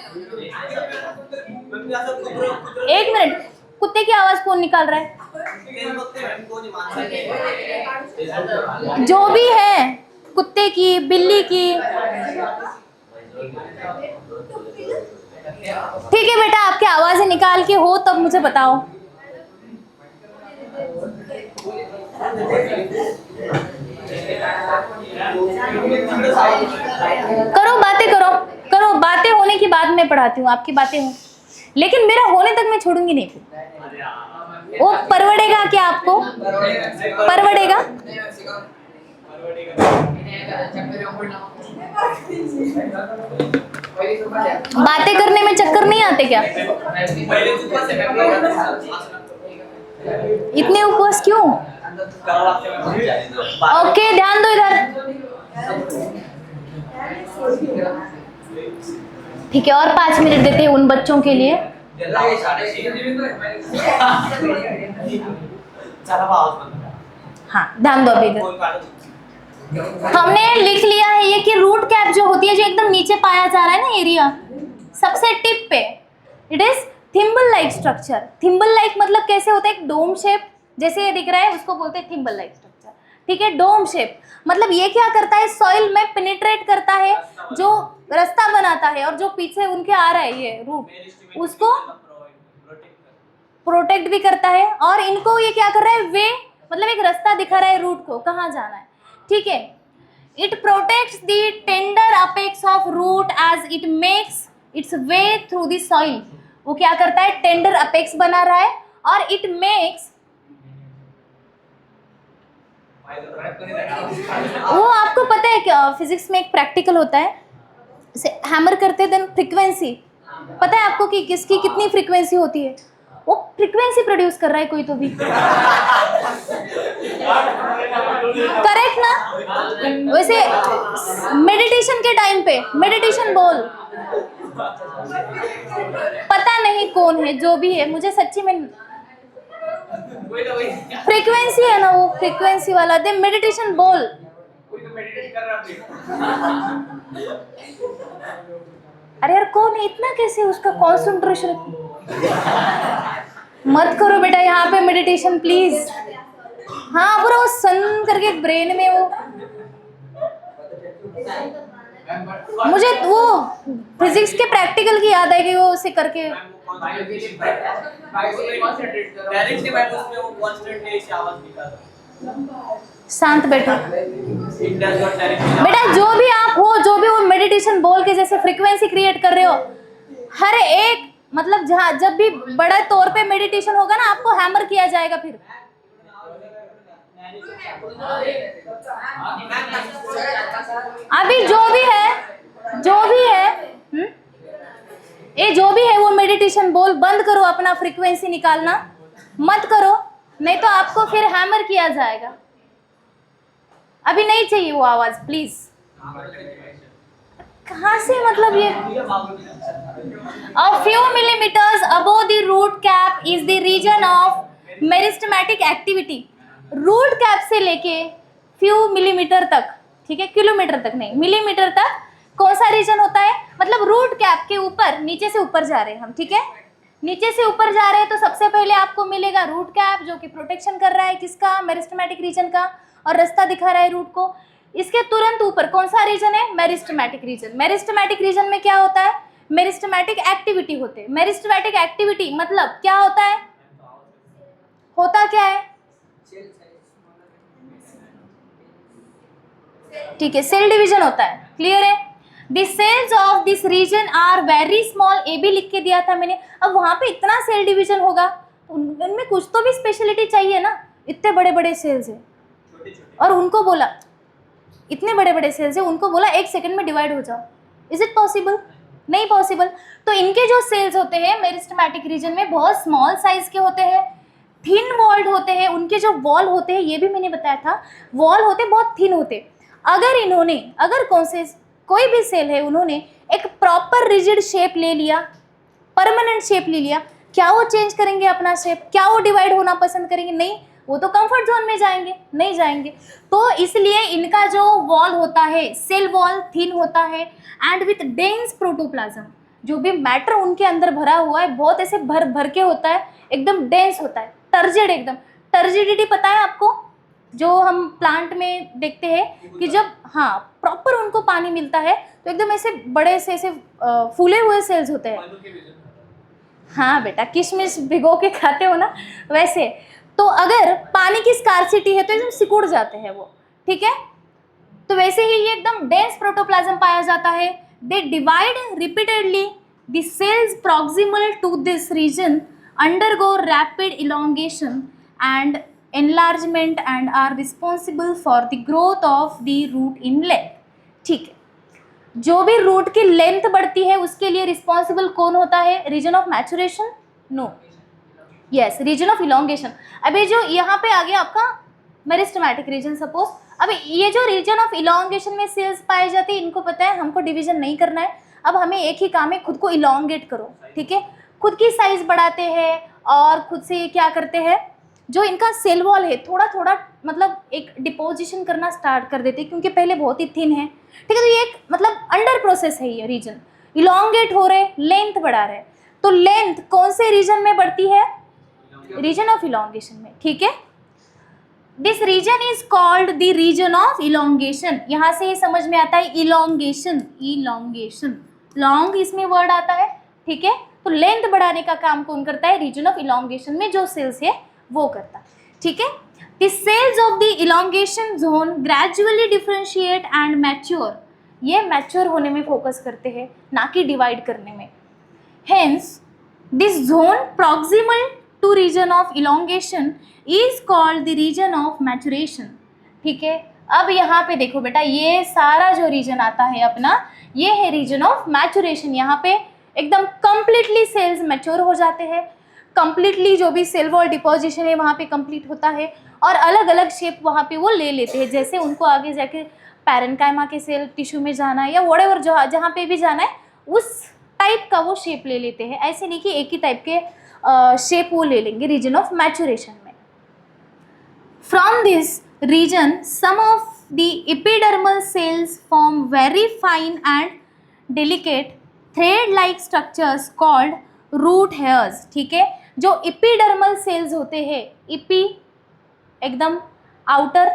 एक मिनट, कुत्ते की आवाज कौन निकाल रहा है? जो भी है, कुत्ते की, बिल्ली की। ठीक है बेटा, आपकी आवाजें निकाल के हो तब मुझे बताओ। करो बातें, करो करो बातें, होने की बाद में पढ़ाती हूँ, आपकी बातें हो, लेकिन मेरा होने तक मैं छोड़ूंगी नहीं। फिर वो परवड़ेगा क्या आपको? परवड़ेगा? बातें करने में चक्कर नहीं आते क्या? इतने उपवास क्यों? ओके ध्यान दो इधर। ठीक है, और 5 मिनट देते हैं उन बच्चों के लिए। हाँ ध्यान दो अभी इधर। हमने लिख लिया है ये कि रूट कैप जो होती है, जो एकदम नीचे पाया जा रहा है ना एरिया, सबसे टिप पे, it is thimble like structure. Thimble like मतलब कैसे होता है? एक डोम शेप, जैसे ये दिख रहा है उसको बोलते हैं थिम्बल लाइक स्ट्रक्चर। ठीक है, डोम शेप मतलब ये क्या करता है? सॉइल में पेनिट्रेट करता है, जो रास्ता बनाता है, और जो पीछे उनके आ रहा है ये रूट, उसको प्रोटेक्ट भी करता है। और इनको ये क्या कर रहा है? वे मतलब एक रास्ता दिखा रहा है रूट को, कहाँ जाना है। ठीक है, it protects the tender apex of root as it makes its way through the soil. वो क्या करता है? टेंडर अपेक्स बना रहा है, और इट मेक्स, वो आपको पता है क्या, फिजिक्स में एक प्रैक्टिकल होता है, हैमर करते देन फ्रीक्वेंसी, पता है आपको कि किसकी कितनी फ्रीक्वेंसी होती है? वो फ्रीक्वेंसी प्रोड्यूस कर रहा है कोई तो भी। करेक्ट ना? वैसे मेडिटेशन के टाइम पे मेडिटेशन बोल, पता नहीं कौन है, जो भी है, मुझे सच्ची में फ्रीक्वेंसी है ना, वो फ्रीक्वेंसी वाला दे मेडिटेशन बोल। अरे यार कौन है? इतना कैसे उसका कॉन्सेंट्रेशन? मत करो बेटा यहाँ पे मेडिटेशन प्लीज। हाँ पूरा वो सन करके ब्रेन में वो मुझे वो फिजिक्स के प्रैक्टिकल की याद है कि वो उसे करके डायरेक्टली मैम उसमें वो कांस्टेंट से आवाज निकाला। शांत बैठो इट डज नॉट डायरेक्टली। बेटा, जो भी आप हो, जो भी वो मेडिटेशन बोल के जैसे फ्रीक्वेंसी क्रिएट कर रहे हो, हर एक मतलब जहाँ जब भी बड़े तौर पे मेडिटेशन होगा ना, आपको हैमर किया जाएगा। फिर अभी जो भी है ये जो भी है वो मेडिटेशन बोल बंद करो, अपना फ्रीक्वेंसी निकालना मत करो, नहीं तो आपको फिर हैमर किया जाएगा। अभी नहीं चाहिए वो आवाज, प्लीज। कहाँ से मतलब ये a few millimeters above the root cap is the region of meristematic activity। Root cap से लेके फ्यू मिलीमीटर तक, ठीक है, किलोमीटर तक नहीं, मिलीमीटर तक कौन सा रीजन होता है? मतलब रूट कैप के ऊपर, नीचे से ऊपर जा रहे हैं हम, ठीक है, नीचे से ऊपर जा रहे हैं तो सबसे पहले आपको मिलेगा रूट कैप, जो कि प्रोटेक्शन कर रहा है किसका? मेरिस्टेमेटिक रीजन का, और रास्ता दिखा रहा है रूट को। इसके तुरंत ऊपर कौन सा रीजन है? Meristematic reason. मेरिस्टेमेटिक रीजन में क्या होता है? मेरिस्टेमेटिक एक्टिविटी होते हैं। मेरिस्टेमेटिक एक्टिविटी मतलब क्या होता है? होता क्या है? ठीक है, सेल डिवीजन होता है। क्लियर है? The cells of this region are very small, ए भी लिख के दिया था मैंने। अब वहां पे इतना सेल डिवीजन होगा, उनमें कुछ तो भी स्पेशलिटी चाहिए ना, इतने बड़े बड़े सेल्स है, और उनको बोला इतने बड़े बड़े सेल्स है, उनको बोला 1 सेकंड में डिवाइड हो जाओ। Is it possible? नहीं पॉसिबल। तो इनके जो सेल्स होते हैं मेरिस्टेमेटिक रीजन में बहुत स्मॉल साइज के होते हैं, थिन वॉल्ड होते हैं। उनके जो वॉल होते हैं, ये भी मैंने बताया था, वॉल होते बहुत थिन होते। अगर कोई भी सेल है, उन्होंने एक प्रॉपर रिजिड शेप ले लिया, परमानेंट शेप ले लिया, क्या वो चेंज करेंगे अपना शेप? क्या वो डिवाइड होना पसंद करेंगे? नहीं, वो तो कंफर्ट जोन में जाएंगे, नहीं जाएंगे। तो इसलिए इनका जो वॉल होता है, सेल वॉल थिन होता है एंड विथ डेंस प्रोटोप्लाज्म। जो भी मैटर उनके अंदर भरा हुआ है बहुत ऐसे भर भर के होता है, एकदम डेंस होता है, टर्जिड एकदम। टर्जिडिटी पता है आपको? जो हम प्लांट में देखते हैं कि जब प्रॉपर उनको पानी मिलता है तो एकदम ऐसे बड़े से ऐसे फूले हुए सेल्स होते हैं। हाँ बेटा, किशमिश भिगो के खाते हो ना, वैसे। तो अगर पानी की स्कार्सिटी है तो एकदम सिकुड़ जाते हैं वो, ठीक है। तो वैसे ही ये एकदम डेंस प्रोटोप्लाज्म पाया जाता है। They divide repeatedly, the cells proximal to this region undergo rapid elongation and enlargement and are responsible for the growth of the root in length। ठीक है, जो भी रूट की लेंथ बढ़ती है उसके लिए रिस्पॉन्सिबल कौन होता है? Region of maturation? No, yes, region of elongation. अभी जो यहाँ पे आ गया आपका मेरिस्टेमेटिक रीजन, सपोज। अब ये जो रीजन ऑफ इलोंगेशन में सेल्स पाए जाते हैं, इनको पता है हमको डिवीजन नहीं करना है, अब हमें एक ही काम है, खुद को इलोंगेट करो, ठीक है। खुद की साइज बढ़ाते हैं और खुद से क्या करते हैं, जो इनका सेल वॉल है थोड़ा थोड़ा मतलब एक डिपोजिशन करना स्टार्ट कर देते हैं, क्योंकि पहले बहुत ही थिन है, ठीक है। तो ये एक मतलब अंडर प्रोसेस है, ये रीजन इलोंगेट हो रहे, लेंथ बढ़ा रहे। तो लेंथ कौन से रीजन में बढ़ती है? रीजन ऑफ इलोंगेशन में, ठीक है। This region is called the region of elongation. यहाँ से ये समझ में आता है इलोंगेशन, इलोंगेशन, लॉन्ग इसमें वर्ड आता है, ठीक है। तो लेंथ बढ़ाने का काम कौन करता है? रीजन ऑफ इलोंगेशन में जो सेल्स है वो करता है, ठीक है। The cells of the elongation zone gradually differentiate and mature. ये मैच्योर होने में फोकस करते हैं, ना कि डिवाइड करने में। Hence this zone proximal to region of elongation is called the region of maturation, ठीक है। अब यहाँ पे देखो बेटा, ये सारा जो रीजन आता है अपना, ये है रीजन ऑफ मैचुरेशन। यहाँ पे एकदम कंप्लीटली सेल्स मैच्योर हो जाते हैं, कंप्लीटली जो भी सेल वॉल डिपोजिशन है वहाँ पे कंप्लीट होता है, और अलग अलग शेप वहाँ पे वो ले लेते हैं। जैसे उनको आगे जाके पैरेन्काइमा के सेल टिश्यू में जाना है या व्हाटएवर जहाँ पे भी जाना है, उस टाइप का वो शेप ले लेते हैं। ऐसे नहीं कि एक ही टाइप के शेप वो ले लेंगे रीजन ऑफ मैचुरेशन में। From this region some of the epidermal cells form very fine and delicate thread like structures called root hairs, ठीक है। जो एपिडर्मल सेल्स होते हैं, इपी एकदम आउटर,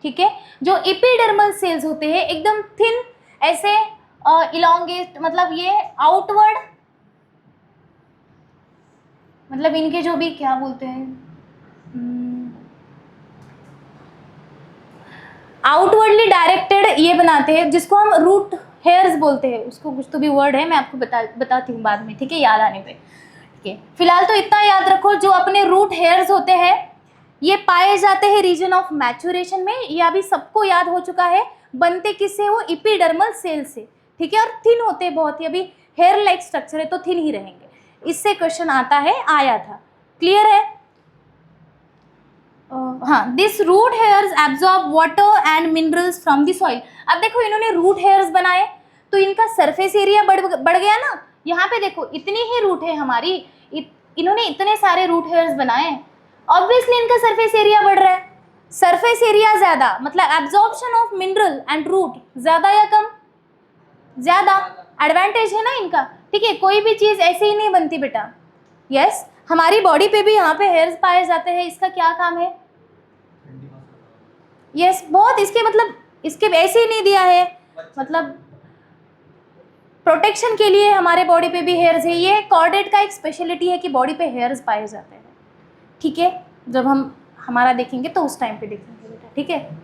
ठीक है। जो एपिडर्मल सेल्स होते हैं एकदम थिन, ऐसे इलोंगेट, मतलब ये आउटवर्ड, मतलब इनके जो भी क्या बोलते हैं, आउटवर्डली डायरेक्टेड ये बनाते हैं, जिसको हम रूट हेयर्स बोलते हैं। उसको कुछ तो भी वर्ड है, मैं आपको बताती हूँ बाद में, ठीक है, याद आने पे। ठीक है, फिलहाल तो इतना याद रखो, जो अपने रूट हेयर्स होते हैं ये पाए जाते हैं रीजन ऑफ मैचुरेशन में। ये अभी सबको याद हो चुका है। बनते किससे? वो एपिडर्मल सेल से, ठीक है। और थिन होते हैं बहुत ही, अभी हेयर लाइक स्ट्रक्चर है तो थिन ही रहेंगे। इससे क्वेश्चन आता है, आया था। क्लियर है? हाँ, this root hairs absorb water and minerals from the soil. अब देखो इन्होंने रूट हेयर्स बनाए तो इनका सरफेस एरिया बढ़ गया ना। यहाँ पे देखो इतनी ही रूट है हमारी, इन्होंने इतने सारे रूट हेयर्स बनाए, ऑब्वियसली इनका सरफेस एरिया बढ़ रहा है। सरफेस एरिया ज्यादा मतलब absorption of mineral and root ज्यादा या कम? ज्यादा। एडवांटेज है ना इनका, ठीक है। कोई भी चीज ऐसे ही नहीं बनती बेटा। यस, हमारी बॉडी पे भी यहाँ पे हेयर्स पाए जाते हैं। इसका क्या काम है? यस, बहुत इसके मतलब इसके ऐसे ही नहीं दिया है, मतलब प्रोटेक्शन के लिए हमारे बॉडी पे भी हेयर्स है। ये कॉर्डेट का एक स्पेशलिटी है कि बॉडी पे हेयर्स पाए जाते हैं, ठीक है। जब हम हमारा देखेंगे तो उस टाइम पे देखेंगे बेटा, ठीक है।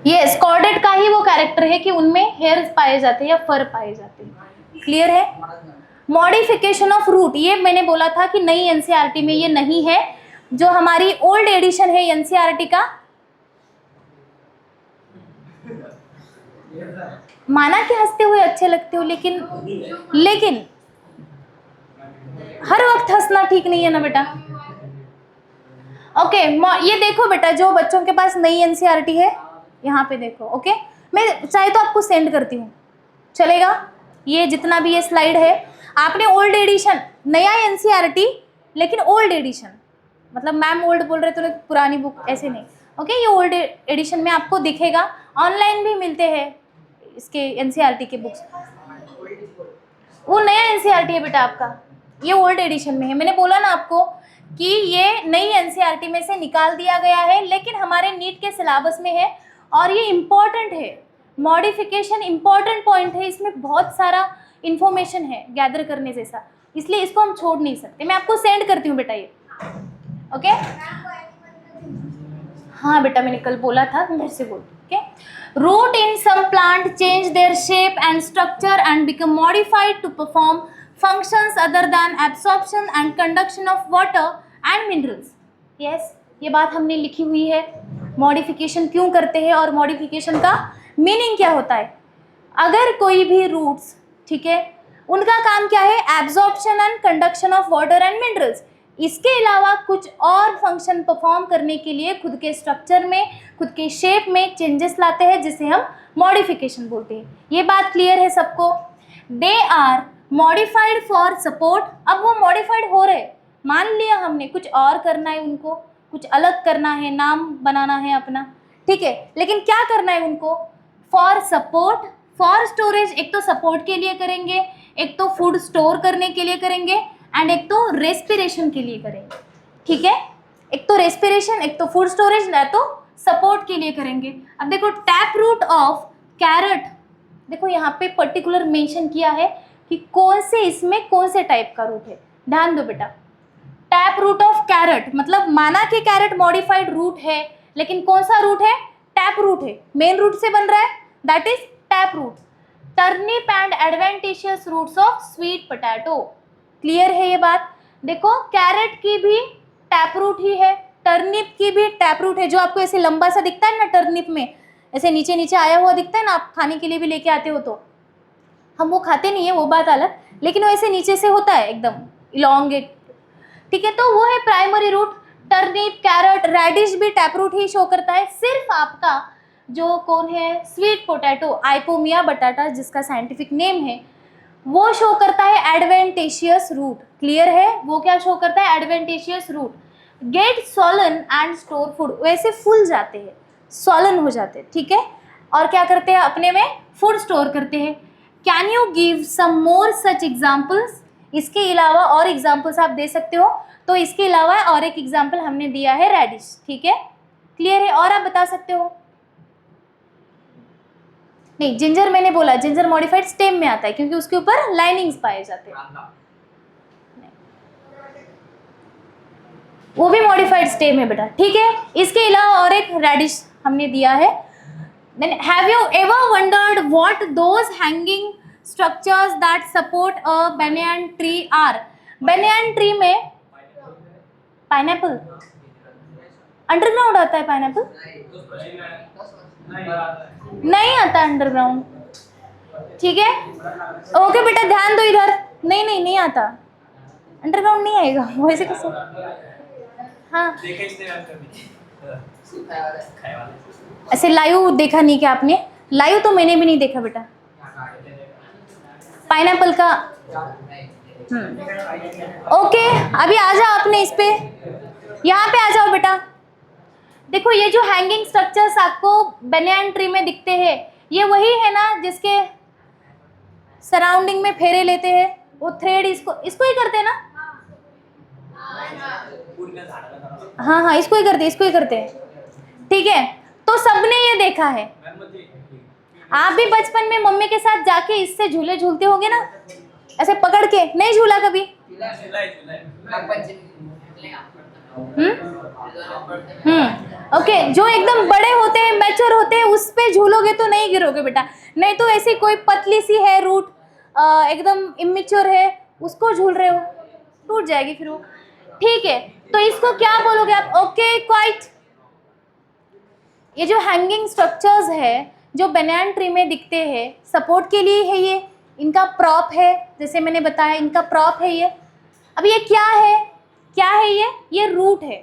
यस, कॉर्डेट का ही वो कैरेक्टर है कि उनमें हेयर्स पाए जाते हैं या फर पाए जाते हैं। क्लियर है? मॉडिफिकेशन ऑफ रूट, ये मैंने बोला था कि नई एनसीईआरटी में ये नहीं है। जो हमारी ओल्ड एडिशन है एनसीईआरटी का, माना कि हंसते हुए अच्छे लगते हो, लेकिन हर वक्त हंसना ठीक नहीं है ना बेटा। ओके, ये देखो बेटा, जो बच्चों के पास नई एनसीईआरटी है यहाँ पे देखो। ओके, मैं चाहे तो आपको सेंड करती हूँ, चलेगा? ये जितना भी ये स्लाइड है, आपने ओल्ड एडिशन, नया एनसीईआरटी लेकिन ओल्ड एडिशन, मतलब मैम ओल्ड बोल रहे तो पुरानी बुक, ऐसे नहीं। ओके, ये ओल्ड एडिशन में आपको दिखेगा। ऑनलाइन भी मिलते हैं इसके एनसीईआरटी के बुक्स। वो नया एनसीईआरटी है बेटा आपका, ये ओल्ड एडिशन में है। मैंने बोला ना आपको कि ये नई एनसीईआरटी में से निकाल दिया गया है, लेकिन हमारे नीट के सिलेबस में है और ये इम्पॉर्टेंट है। मॉडिफिकेशन इम्पॉर्टेंट पॉइंट है, इसमें बहुत सारा इंफॉर्मेशन है गैदर करने जैसा, इसलिए इसको हम छोड़ नहीं सकते। मैं आपको सेंड करती हूँ बेटा ये। ओके, हाँ बेटा, मैंने कल बोला था, मैं फिर से बोलती हूँ। Okay, root in some plant change their shape and structure and become modified to perform functions other than absorption and conduction of water and minerals. Yes, ये बात हमने लिखी हुई है। मॉडिफिकेशन क्यों करते हैं और मॉडिफिकेशन का मीनिंग क्या होता है। अगर कोई भी रूट्स, ठीक है, उनका काम क्या है? Absorption and conduction of water and minerals. इसके अलावा कुछ और फंक्शन परफॉर्म करने के लिए खुद के स्ट्रक्चर में, खुद के शेप में चेंजेस लाते हैं, जिसे हम मॉडिफिकेशन बोलते हैं। ये बात क्लियर है सबको? They are modified for support. अब वो मॉडिफाइड हो रहे, मान लिया हमने कुछ और करना है, उनको कुछ अलग करना है, नाम बनाना है अपना, ठीक है, लेकिन क्या करना है उनको? For support, for storage. एक तो सपोर्ट के लिए करेंगे, एक तो फूड स्टोर करने के लिए करेंगे, एंड एक तो रेस्पिरेशन के लिए करेंगे, ठीक है। एक तो रेस्पिरेशन, एक तो फूड स्टोरेज, ना तो सपोर्ट के लिए करेंगे। अब देखो, टैप रूट ऑफ कैरेट, देखो यहाँ पे पर्टिकुलर मेंशन किया है कि कौन से इसमें कौन से टाइप का रूट है। ध्यान दो बेटा, टैप रूट ऑफ कैरेट मतलब माना कि कैरेट मॉडिफाइड रूट है, लेकिन कौन सा रूट है? टैप रूट है, मेन रूट से बन रहा है, that is tap root. Turnip and adventitious roots of sweet potato. Clear है ये बात? देखो, कैरेट की भी टैप रूट ही है, टर्निप की भी टैप रूट है। जो आपको ऐसे लंबा सा दिखता है ना टर्निप में, ऐसे नीचे नीचे आया हुआ दिखता है ना, आप खाने के लिए भी लेके आते हो, तो हम वो खाते नहीं है, वो बात अलग, लेकिन वो ऐसे नीचे से होता है एकदम इलोंगेट, ठीक है। तो वो है primary root. Turnip, carrot, radish भी टैप रूट ही शो करता है। सिर्फ आपका जो कौन है, स्वीट पोटैटो, आइपोमिया बटाटा जिसका साइंटिफिक नेम है, वो शो करता है एडवेंटिशियस रूट। क्लियर है? वो क्या शो करता है? Adventitious root. Get swollen and store food, वैसे फूल जाते हैं, सॉलन हो जाते हैं, ठीक है, और क्या करते हैं? अपने में फूड स्टोर करते हैं। Can you give some more such examples? इसके अलावा और एग्जाम्पल्स आप दे सकते हो, तो इसके अलावा और एक एग्जाम्पल हमने दिया है रेडिश, ठीक है, क्लियर है। और आप बता सकते हो? नहीं, जिंजर मैंने बोला, जिंजर मॉडिफाइड स्टेम में आता है क्योंकि उसके ऊपर लाइनिंग्स पाए जाते हैं, वो भी मॉडिफाइड स्टेम है बेटा, ठीक है। इसके अलावा और एक रेडिश हमने दिया है। Then have you ever wondered what those hanging structures that support a banyan tree are? banyan tree में पाइनएप्पल अंडरग्राउंड आता है, पाइनएप्पल नहीं आता अंडरग्राउंड, ठीक है। ओके बेटा ध्यान दो इधर, नहीं नहीं नहीं आता अंडरग्राउंड, नहीं आएगा वैसे कैसे। हाँ ऐसे लाइव देखा नहीं क्या आपने? लाइव तो मैंने भी नहीं देखा बेटा पाइनएप्पल का। ओके अभी आ जाओ अपने इस पे, यहाँ पे आ जाओ बेटा। देखो ये जो हैंगिंग स्ट्रक्चर्स आपको banyan ट्री में दिखते हैं, ये वही है ना जिसके सराउंडिंग में फेरे लेते हैं, वो थ्रेड इसको ही करते हैं ना? हाँ हाँ इसको ही करते हैं, ठीक है। तो सबने ये देखा है, आप भी बचपन में मम्मी के साथ जाके इससे झूले झूलते होंगे ना, ऐसे पकड़ के, नहीं झूला कभी? ओके जो एकदम बड़े होते हैं, मैच्योर होते हैं, उस पे झूलोगे तो नहीं गिरोगे बेटा, नहीं तो ऐसी कोई पतली सी है रूट एकदम इमेच्योर है, उसको झूल रहे हो, टूट जाएगी फिर वो, ठीक है। तो इसको क्या बोलोगे आप? Okay quite. ये जो हैंगिंग स्ट्रक्चर्स है जो banyan ट्री में दिखते हैं, सपोर्ट के लिए है, ये इनका प्रॉप है, जैसे मैंने बताया इनका प्रॉप है ये। अब ये क्या है ये रूट है,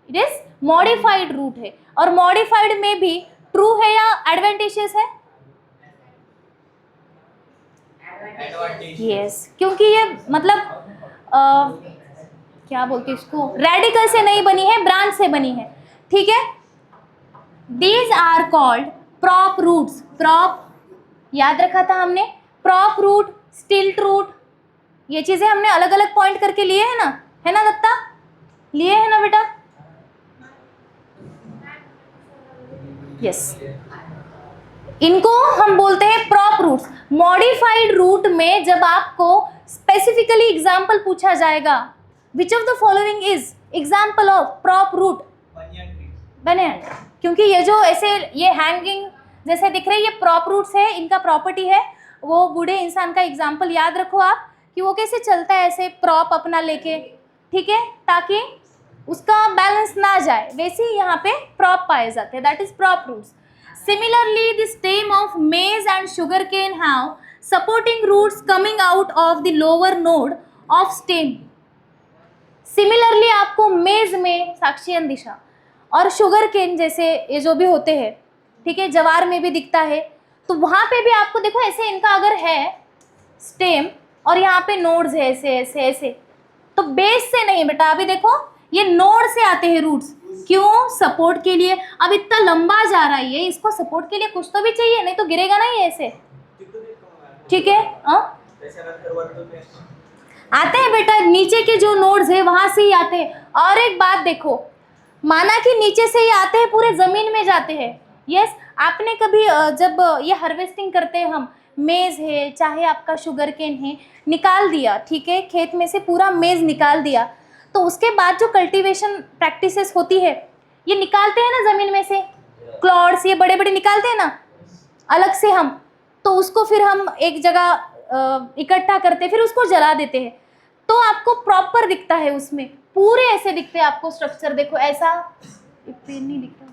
इट इज मॉडिफाइड रूट है। और मॉडिफाइड में भी ट्रू है या एडवांटेजेस है? यस क्योंकि ये मतलब क्या बोलते हैं इसको, रेडिकल से नहीं बनी है, ब्रांच से बनी है, ठीक है। These are called prop roots. prop याद रखा था हमने, prop root, stilt root, ये चीजें हमने अलग अलग पॉइंट करके लिए है ना दत्ता? लिए है ना बेटा? यस इनको हम बोलते हैं prop roots। मॉडिफाइड रूट में जब आपको स्पेसिफिकली एग्जाम्पल पूछा जाएगा, which of the following is example of prop root? banyan, क्योंकि ये जो ऐसे ये हैंगिंग जैसे दिख रहे हैं, ये प्रॉप रूट्स है, इनका प्रॉपर्टी है। वो बूढ़े इंसान का एग्जाम्पल याद रखो आप कि वो कैसे चलता है ऐसे प्रॉप अपना लेके, ठीक है, ताकि उसका बैलेंस ना जाए, वैसे ही यहाँ पे प्रॉप पाए जाते हैं, that is prop roots. Similarly the stem of maize and sugar cane have supporting roots coming out of the lower node of stem. Similarly आपको मेज में साक्षी दिशा और शुगर केन जैसे ये जो भी होते हैं, ठीक है, जवार में भी दिखता है, तो वहाँ पे भी आपको देखो ऐसे इनका अगर है स्टेम और यहाँ पे नोड्स है ऐसे ऐसे ऐसे, तो बेस से नहीं बेटा, अभी देखो ये नोड से आते हैं रूट्स, क्यों? सपोर्ट के लिए। अब इतना लंबा जा रहा है ये, इसको सपोर्ट के लिए कुछ तो भी चाहिए, नहीं तो गिरेगा ना ये ऐसे, ठीक है। आते हैं बेटा, नीचे के जो नोड्स है वहां से ही आते हैं। और एक बात देखो, माना कि नीचे से ही आते हैं पूरे जमीन में जाते हैं, यस। आपने कभी जब ये हार्वेस्टिंग करते हैं हम, मेज़ है चाहे आपका शुगर केन है, निकाल दिया, ठीक है, खेत में से पूरा मेज़ निकाल दिया, तो उसके बाद जो कल्टीवेशन प्रैक्टिसेस होती है, ये निकालते हैं ना ज़मीन में से, क्लॉड्स ये बड़े बड़े निकालते हैं ना अलग से हम, तो उसको फिर हम एक जगह इकट्ठा करते, फिर उसको जला देते हैं, तो आपको प्रॉपर दिखता है, उसमें पूरे ऐसे दिखते हैं आपको स्ट्रक्चर। देखो ऐसा पेन नहीं दिख रहा,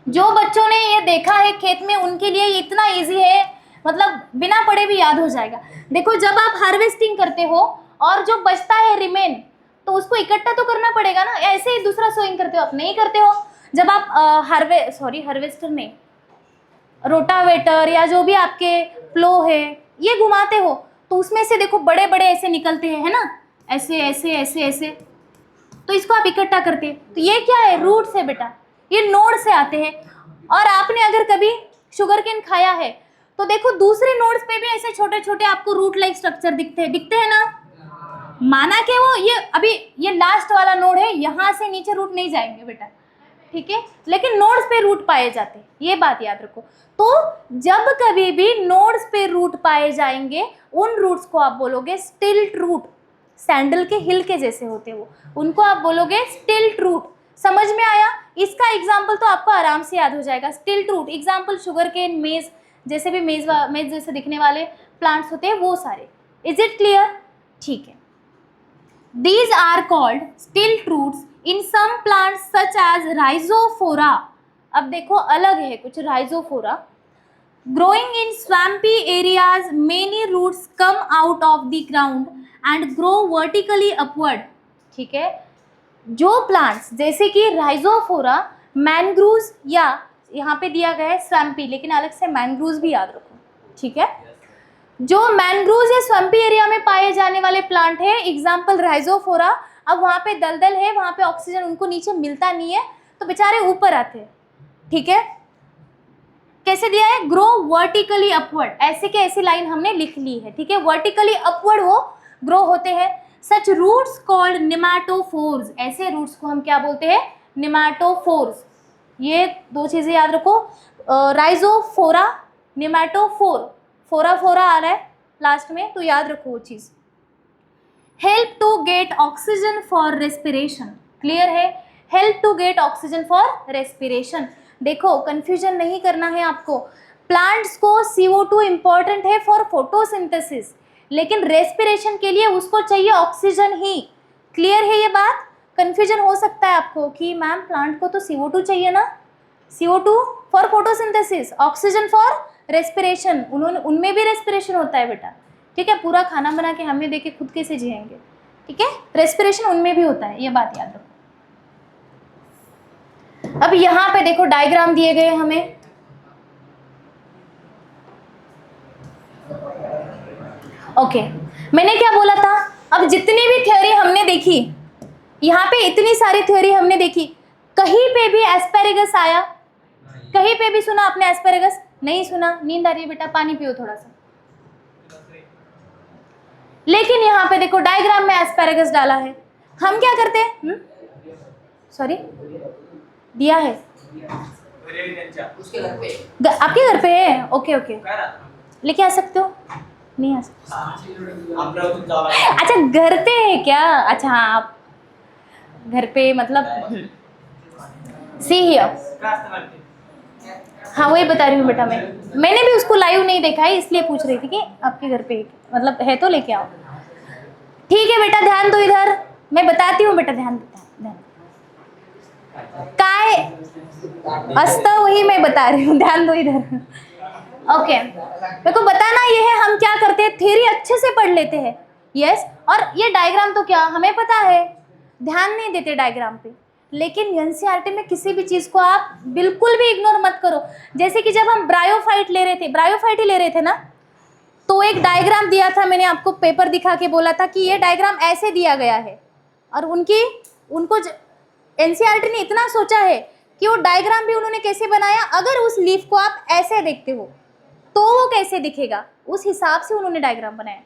जो बच्चों ने ये देखा है खेत में उनके लिए ये इतना इजी है, मतलब बिना पढ़े भी याद हो जाएगा। देखो जब आप हार्वेस्टिंग करते हो और जो बचता है रिमेन, तो उसको इकट्ठा तो करना पड़ेगा ना, ऐसे ही दूसरा सोइंग करते हो आप, नहीं करते हो। जब आप हार्वेस्टर नहीं, रोटावेटर या जो भी आपके प्लो है ये घुमाते हो, तो उसमें से देखो बड़े बड़े ऐसे निकलते हैं, है ना, ऐसे ऐसे ऐसे ऐसे, तो इसको आप इकट्ठा करते हैं, तो ये क्या है? रूट से बेटा, ये नोड से आते हैं। और आपने अगर कभी शुगर केन खाया है तो देखो दूसरे नोड्स पे भी ऐसे छोटे छोटे आपको रूट लाइक स्ट्रक्चर दिखते हैं ना। माना कि वो ये अभी ये लास्ट वाला नोड है, यहाँ से नीचे रूट नहीं जाएंगे बेटा, ठीक है, लेकिन नोड्स पे रूट पाए जाते हैं, ये बात याद रखो। तो जब कभी भी नोड्स पे रूट पाए जाएंगे उन रूट्स को आप बोलोगे स्टिल्ट रूट। सैंडल के हिल के जैसे होते हैं वो, उनको आप बोलोगे स्टिल्ट रूट। समझ में आया? इसका एग्जाम्पल तो आपको आराम से याद हो जाएगा। स्टिल्ट रूट एग्जाम्पल शुगर केन, मेज, जैसे भी मेज जैसे दिखने वाले प्लांट्स होते हैं वो सारे। Is it clear? ठीक है। These are called stilt roots in some plants such as rhizophora. अब देखो अलग है कुछ rhizophora. Growing in swampy areas, many roots come out of the ground and grow vertically upward. ठीक है, जो plants जैसे कि rhizophora, mangroves या यहाँ पे दिया गया है swampy, लेकिन अलग से mangroves भी याद रखो, ठीक है। जो मैनग्रोव्स या स्वम्पी एरिया में पाए जाने वाले प्लांट है, एग्जाम्पल राइजोफोरा। अब वहाँ पे दलदल है, वहाँ पे ऑक्सीजन उनको नीचे मिलता नहीं है तो बेचारे ऊपर आते हैं, ठीक है। कैसे दिया है? ग्रो वर्टिकली अपवर्ड, ऐसे के ऐसी लाइन हमने लिख ली है, ठीक है। वर्टिकली अपवर्ड वो ग्रो होते हैं। सच रूट्स कॉल्ड निमैटोफोर्स, ऐसे रूट्स को हम क्या बोलते हैं? निमैटोफोर्स। ये दो चीज़ें याद रखो, राइजोफोरा, निमैटोफोर, फोरा फोरा आ रहा है लास्ट में तो याद रखो वो चीज़। Help to get oxygen for respiration, clear है? Help to get oxygen for respiration. देखो कंफ्यूजन नहीं करना है आपको। प्लांट्स को CO2 इम्पॉर्टेंट है फॉर फोटोसिंथेसिस, लेकिन रेस्पिरेशन के लिए उसको चाहिए ऑक्सीजन ही। क्लियर है ये बात? कंफ्यूजन हो सकता है आपको कि मैम प्लांट को तो CO2 चाहिए ना, CO2 for photosynthesis, oxygen for respiration. उनमें भी रेस्पिरेशन होता है बेटा, ठीक है। पूरा खाना बना के हमें देके खुद कैसे जिएंगे, ठीक है। रेस्पिरेशन उनमें भी होता है, ये बात याद रखो। अब यहाँ पे देखो डायग्राम दिए गए हमें, ओके। मैंने क्या बोला था? अब जितनी भी थ्योरी हमने देखी, यहाँ पे इतनी सारी थ्योरी हमने देखी, कहीं पे भी एस्पेरेगस आया? कहीं पे भी सुना आपने एस्पेरेगस? नहीं सुना। नींद आ रही है बेटा, पानी पियो थोड़ा सा। लेकिन यहाँ पे देखो डायग्राम में एस्पेरेगस डाला है। हम क्या करते हैं? सॉरी, दिया है उसके घर पे। आपके घर पे है? ओके ओके, लेके आ सकते हो? नहीं आ सकते? अच्छा घर पे है क्या? अच्छा हाँ, आप घर पे मतलब सी हियर। हाँ वही बता रही हूँ बेटा, मैंने भी उसको लाइव नहीं देखा है इसलिए पूछ रही थी कि आपके घर पे मतलब है तो लेके आओ। ठीक है बेटा, ध्यान दो इधर, मैं बताती हूँ बेटा, ध्यान देता है। काय अस्ता वही मैं बता रही हूँ, ध्यान दो इधर। ओके, मेरे को बताना ये है हम क्या करते हैं, थ्योरी अच्छे से पढ़ लेते हैं। यस, और ये डायग्राम तो क्या हमें पता है, ध्यान नहीं देते डायग्राम पे। लेकिन एनसीईआरटी में किसी भी चीज़ को आप बिल्कुल भी इग्नोर मत करो। जैसे कि जब हम ब्रायोफाइट ले रहे थे, ब्रायोफाइट ही ले रहे थे ना, तो एक डायग्राम दिया था, मैंने आपको पेपर दिखा के बोला था कि ये डायग्राम ऐसे दिया गया है, और उनको एनसीईआरटी ने इतना सोचा है कि वो डायग्राम भी उन्होंने कैसे बनाया, अगर उस लीफ को आप ऐसे देखते हो तो वो कैसे दिखेगा, उस हिसाब से उन्होंने डायग्राम बनाया।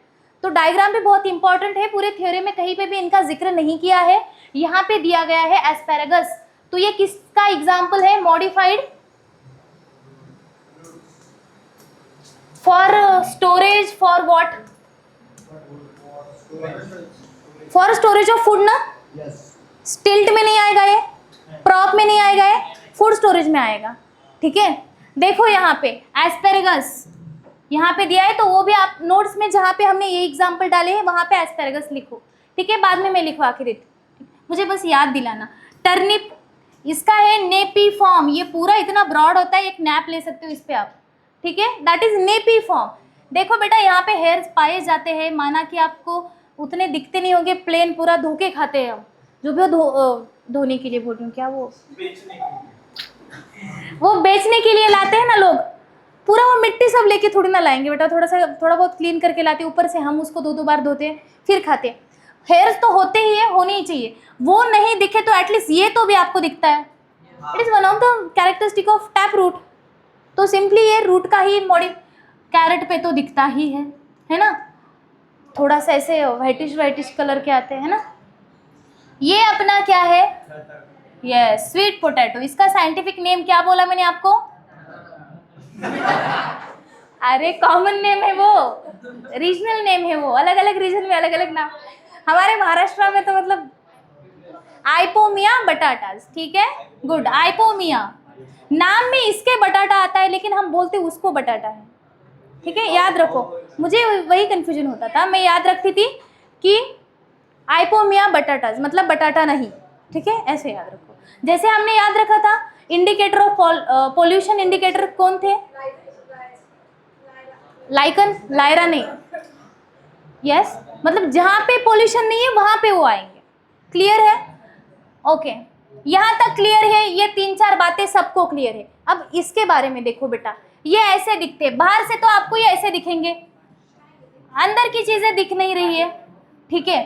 तो डायग्राम भी बहुत इंपॉर्टेंट है, पूरे थ्योरी में कहीं पे भी इनका जिक्र नहीं किया है। यहाँ पे दिया गया है एस्पेरेगस, तो ये किसका एग्जाम्पल है, modified for storage, for what, for storage of food ना। स्टिल्ट में नहीं आएगा ये, प्रॉप में नहीं आएगा ये, फूड स्टोरेज में आएगा। ठीक है, देखो यहाँ पे एस्पेरेगस यहाँ पे दिया है, तो वो भी आप नोट्स में जहाँ पे हमने ये एग्जाम्पल डाले हैं वहाँ पे एस्पेरेगस लिखो। ठीक है, बाद में मैं लिखवा के देती, मुझे बस याद दिलाना। टर्निप, इसका है नेपी फॉर्म, ये पूरा इतना ब्रॉड होता है, एक नैप ले सकते हो इस पे आप। ठीक है, दैट इज नेपी फॉर्म। देखो बेटा यहाँ पे हेयर्स पाए जाते हैं, माना कि आपको उतने दिखते नहीं होंगे, प्लेन पूरा धोके खाते हैं हम, जो भी धोने के लिए बोल रही हूँ, क्या वो बेचने के लिए लाते हैं ना लोग, पूरा वो मिट्टी सब लेके थोड़ी ना लाएंगे बेटा, थोड़ा बहुत क्लीन करके लाते हैं, ऊपर से हम उसको 2-2 बार धोते हैं फिर खाते हैं। हेयर्स तो होते ही है, होने ही चाहिए, वो नहीं दिखे तो एटलीस्ट ये तो भी आपको दिखता है। It is one of the characteristic of tap root. तो सिंपली ये रूट का ही कैरेट पे तो दिखता ही है ना, थोड़ा सा ऐसे व्हाइटिश कलर के आते हैं ना। ये अपना क्या है, ये स्वीट पोटैटो। इसका साइंटिफिक नेम क्या बोला मैंने आपको? अरे कॉमन नेम है वो, रीजनल नेम है वो, अलग अलग रीजन में अलग अलग नाम। हमारे महाराष्ट्र में तो मतलब आइपोमिया बटाटास, ठीक है, गुड। आइपोमिया नाम में इसके बटाटा आता है, लेकिन हम बोलते उसको बटाटा है, ठीक है, याद रखो। मुझे वही कंफ्यूजन होता था, मैं याद रखती थी कि आइपोमिया बटाटास मतलब बटाटा नहीं, ठीक है, ऐसे याद रखो। जैसे हमने याद रखा था इंडिकेटर ऑफ पोल्यूशन, इंडिकेटर कौन थे? लाइकन, लायरा नहीं, यस, मतलब जहां पे पोल्यूशन नहीं है वहां पे वो आएंगे। क्लियर है? ओके, यहाँ तक क्लियर है, ये 3-4 बातें सबको क्लियर है। अब इसके बारे में देखो बेटा, ये ऐसे दिखते हैं, बाहर से तो आपको ये ऐसे दिखेंगे, अंदर की चीजें दिख नहीं रही है, ठीक है।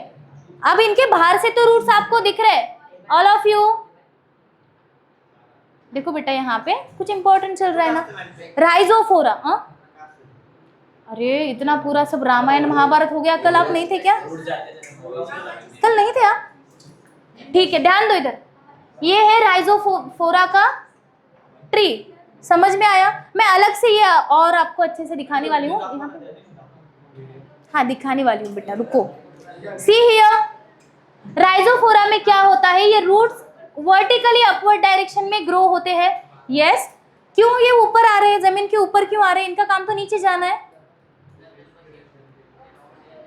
अब इनके बाहर से तो रूट्स आपको दिख रहे हैं, ऑल ऑफ यू देखो बेटा, यहाँ पे कुछ इंपॉर्टेंट चल रहा है ना, राइजोफोरा। अरे इतना पूरा सब रामायण महाभारत हो गया, कल आप नहीं थे क्या? कल नहीं थे आप? ठीक है, ध्यान दो इधर, ये है राइजोफोरा का ट्री, समझ में आया? मैं अलग से ये और आपको अच्छे से दिखाने वाली हूँ यहाँ पे, हाँ दिखाने वाली हूँ बेटा, रुको। सी हियर, राइजोफोरा में क्या होता है, ये रूट्स वर्टिकली अपवर्ड डायरेक्शन में ग्रो होते हैं। यस, क्यों ये ऊपर आ रहे हैं, जमीन के ऊपर क्यों आ रहे हैं? इनका काम तो नीचे जाना है,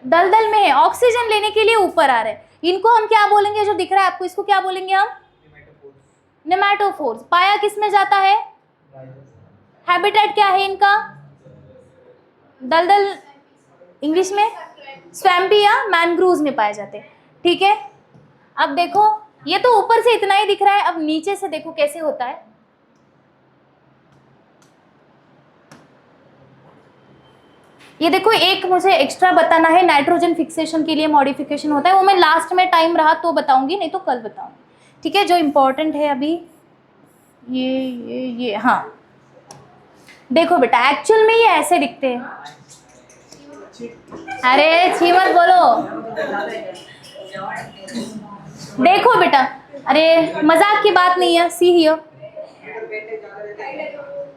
दलदल में है, ऑक्सीजन लेने के लिए ऊपर आ रहे हैं। इनको हम क्या बोलेंगे, जो दिख रहा है आपको, इसको क्या बोलेंगे हम? नेमाटोफोर्स। पाया किस में जाता है? हैबिटेट क्या है इनका? दलदल, इंग्लिश में स्वैम्पी या मैनग्रूव्स में पाए जाते हैं, ठीक है। अब देखो, ये तो ऊपर से इतना ही दिख रहा है, अब नीचे से देखो कैसे होता है। ये देखो, एक मुझे एक्स्ट्रा बताना है, नाइट्रोजन फिक्सेशन के लिए मॉडिफिकेशन होता है, वो मैं लास्ट में टाइम रहा तो बताऊंगी, नहीं तो कल बताऊंगी, ठीक है। जो इम्पोर्टेंट है अभी ये हाँ, देखो बेटा, एक्चुअल में ये ऐसे दिखते हैं। अरे छी मत बोलो, देखो बेटा, अरे मजाक की बात नहीं है। सी हियर,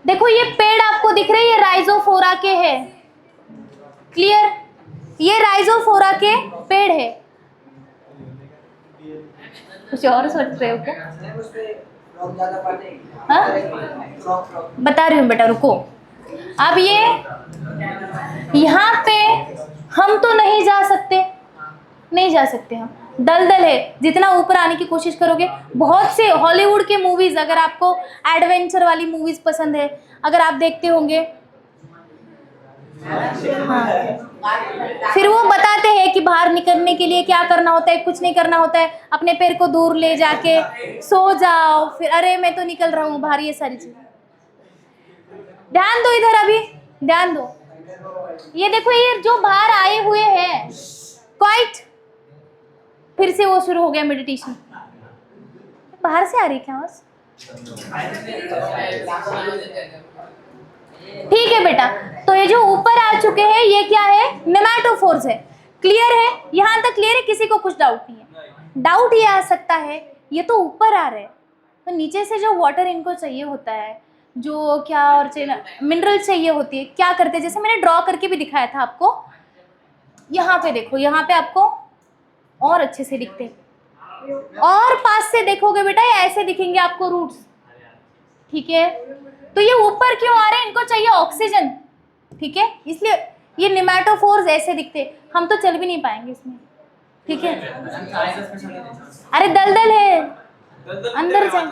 देखो ये पेड़ आपको दिख रहे हैं, ये राइजोफोरा के है, क्लियर, ये राइजोफोरा के पेड़ है। कुछ और सोच रहे हो क्या? हाँ? बता रही हूँ बेटा, रुको। अब ये यहाँ पे हम तो नहीं जा सकते, नहीं जा सकते हम, दलदल है। जितना ऊपर आने की कोशिश करोगे, बहुत से हॉलीवुड के मूवीज, अगर आपको एडवेंचर वाली मूवीज पसंद है, अगर आप देखते होंगे, हाँ, फिर वो बताते हैं कि बाहर निकलने के लिए क्या करना होता है, कुछ नहीं करना होता है, अपने पैर को दूर ले जाके सो जाओ, फिर अरे मैं तो निकल रहा हूँ बाहर, ये सारी चीजें। ध्यान दो इधर, अभी ध्यान दो, ये देखो, ये जो बाहर आए हुए हैं, क्वाइट, फिर से वो शुरू हो गया मेडिटेशन। बाहर से आ रही क्या आवाज? ठीक है बेटा, तो ये जो ऊपर आ चुके हैं, ये क्या है? नेमाटोफोर्स है। क्लियर है? यहाँ तक क्लियर है? किसी को कुछ डाउट नहीं है? डाउट ये आ सकता है, ये तो ऊपर आ रहे हैं, तो नीचे से जो वाटर इनको चाहिए होता है, जो क्या और मिनरल चाहिए होती है, क्या करते हैं? जैसे मैंने ड्रॉ करके भी दिखाया था आपको, यहाँ पे देखो, यहाँ पे आपको और अच्छे से दिखते हैं, और पास से देखोगे बेटा, ये ऐसे दिखेंगे आपको रूट्स, ठीक है। तो ये ऊपर क्यों आ रहे हैं? इनको चाहिए ऑक्सीजन, ठीक है, इसलिए ये नेमाटोफोर्स ऐसे दिखते। हम तो चल भी नहीं पाएंगे इसमें, ठीक है। अरे दलदल है, अंदर जाए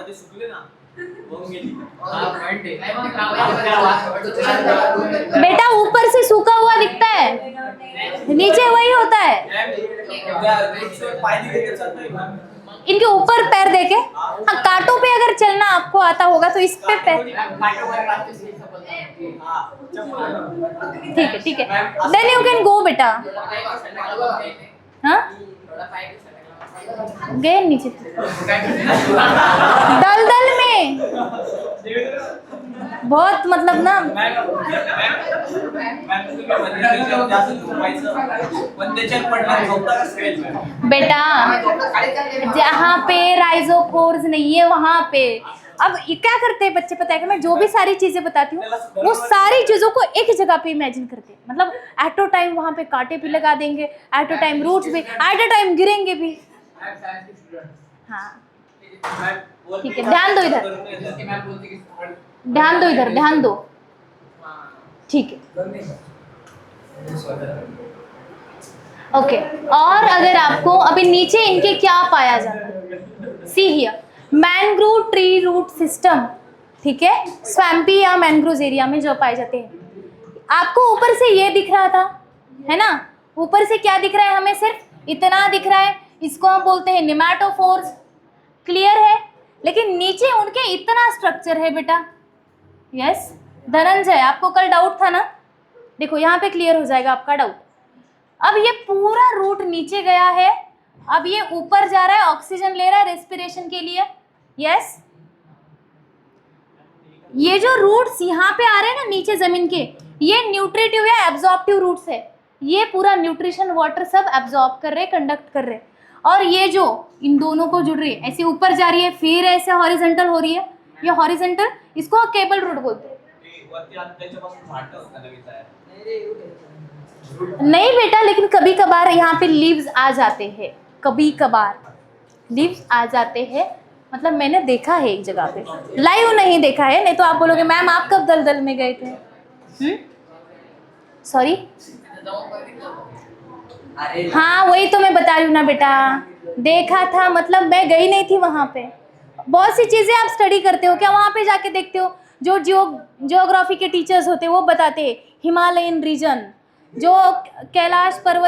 बेटा, ऊपर से सूखा हुआ दिखता है, नीचे वही होता है। इनके ऊपर पैर देके, हाँ, कांटों पे अगर चलना आपको आता होगा तो इस पे पैर, ठीक है, ठीक है, देन यू कैन गो बेटा। हाँ, गए नीचे दलदल में बहुत मतलब ना बेटा जहाँ पे राइजोफोर्स नहीं है वहां पे अब ये क्या करते हैं बच्चे पता है कि मैं जो भी सारी चीजें बताती हूँ वो सारी चीजों को एक जगह पे इमेजिन करते हैं मतलब एट अ टाइम वहां पे कांटे भी लगा देंगे एट अ टाइम रूट्स भी एट अ टाइम गिरेंगे भी हाँ ठीक है ध्यान दो इधर ध्यान दो इधर ध्यान दो ठीक है ओके और अगर आपको अभी नीचे इनके क्या पाया जाता है see here mangrove tree root system ठीक है स्वैम्पी या मैंग्रोव एरिया में जो पाए जाते हैं आपको ऊपर से ये दिख रहा था है ना ऊपर से क्या दिख रहा है हमें सिर्फ इतना दिख रहा है इसको हम बोलते हैं निमेटोफोर्स क्लियर है लेकिन नीचे उनके इतना स्ट्रक्चर है बेटा यस धनंजय आपको कल डाउट था ना देखो यहाँ पे क्लियर हो जाएगा आपका डाउट अब ये पूरा रूट नीचे गया है अब ये ऊपर जा रहा है ऑक्सीजन ले रहा है रेस्पिरेशन के लिए यस ये जो रूट्स यहाँ पे आ रहे हैं ना नीचे जमीन के ये न्यूट्रिटिव या एब्जॉर्प्टिव रूट्स है ये पूरा न्यूट्रिशन वाटर सब एब्जॉर्ब कर रहे कंडक्ट कर रहे और ये जो इन दोनों को जुड़ रही है ऐसे ऊपर जा रही है फिर ऐसे हॉरिजॉन्टल हो रही है ये हॉरिजॉन्टल इसको केबल रूट बोलते हैं नहीं बेटा लेकिन कभी कभार यहाँ पे लीव्स आ जाते हैं कभी कभार लीव्स आ जाते हैं मतलब मैंने देखा है एक जगह पे लाइव नहीं देखा है नहीं तो आप बोलोगे मैम आप कब दलदल में गए थे सॉरी हाँ वही तो मैं बता रही हूँ ना बेटा देखा था मतलब मैं गई नहीं थी वहाँ पे बहुत सी चीज़ें आप स्टडी करते हो क्या वहाँ पे जाके देखते हो जो जियोग्राफी के टीचर्स होते हैं वो बताते हैं हिमालयन रीजन जो कैलाश पर्वत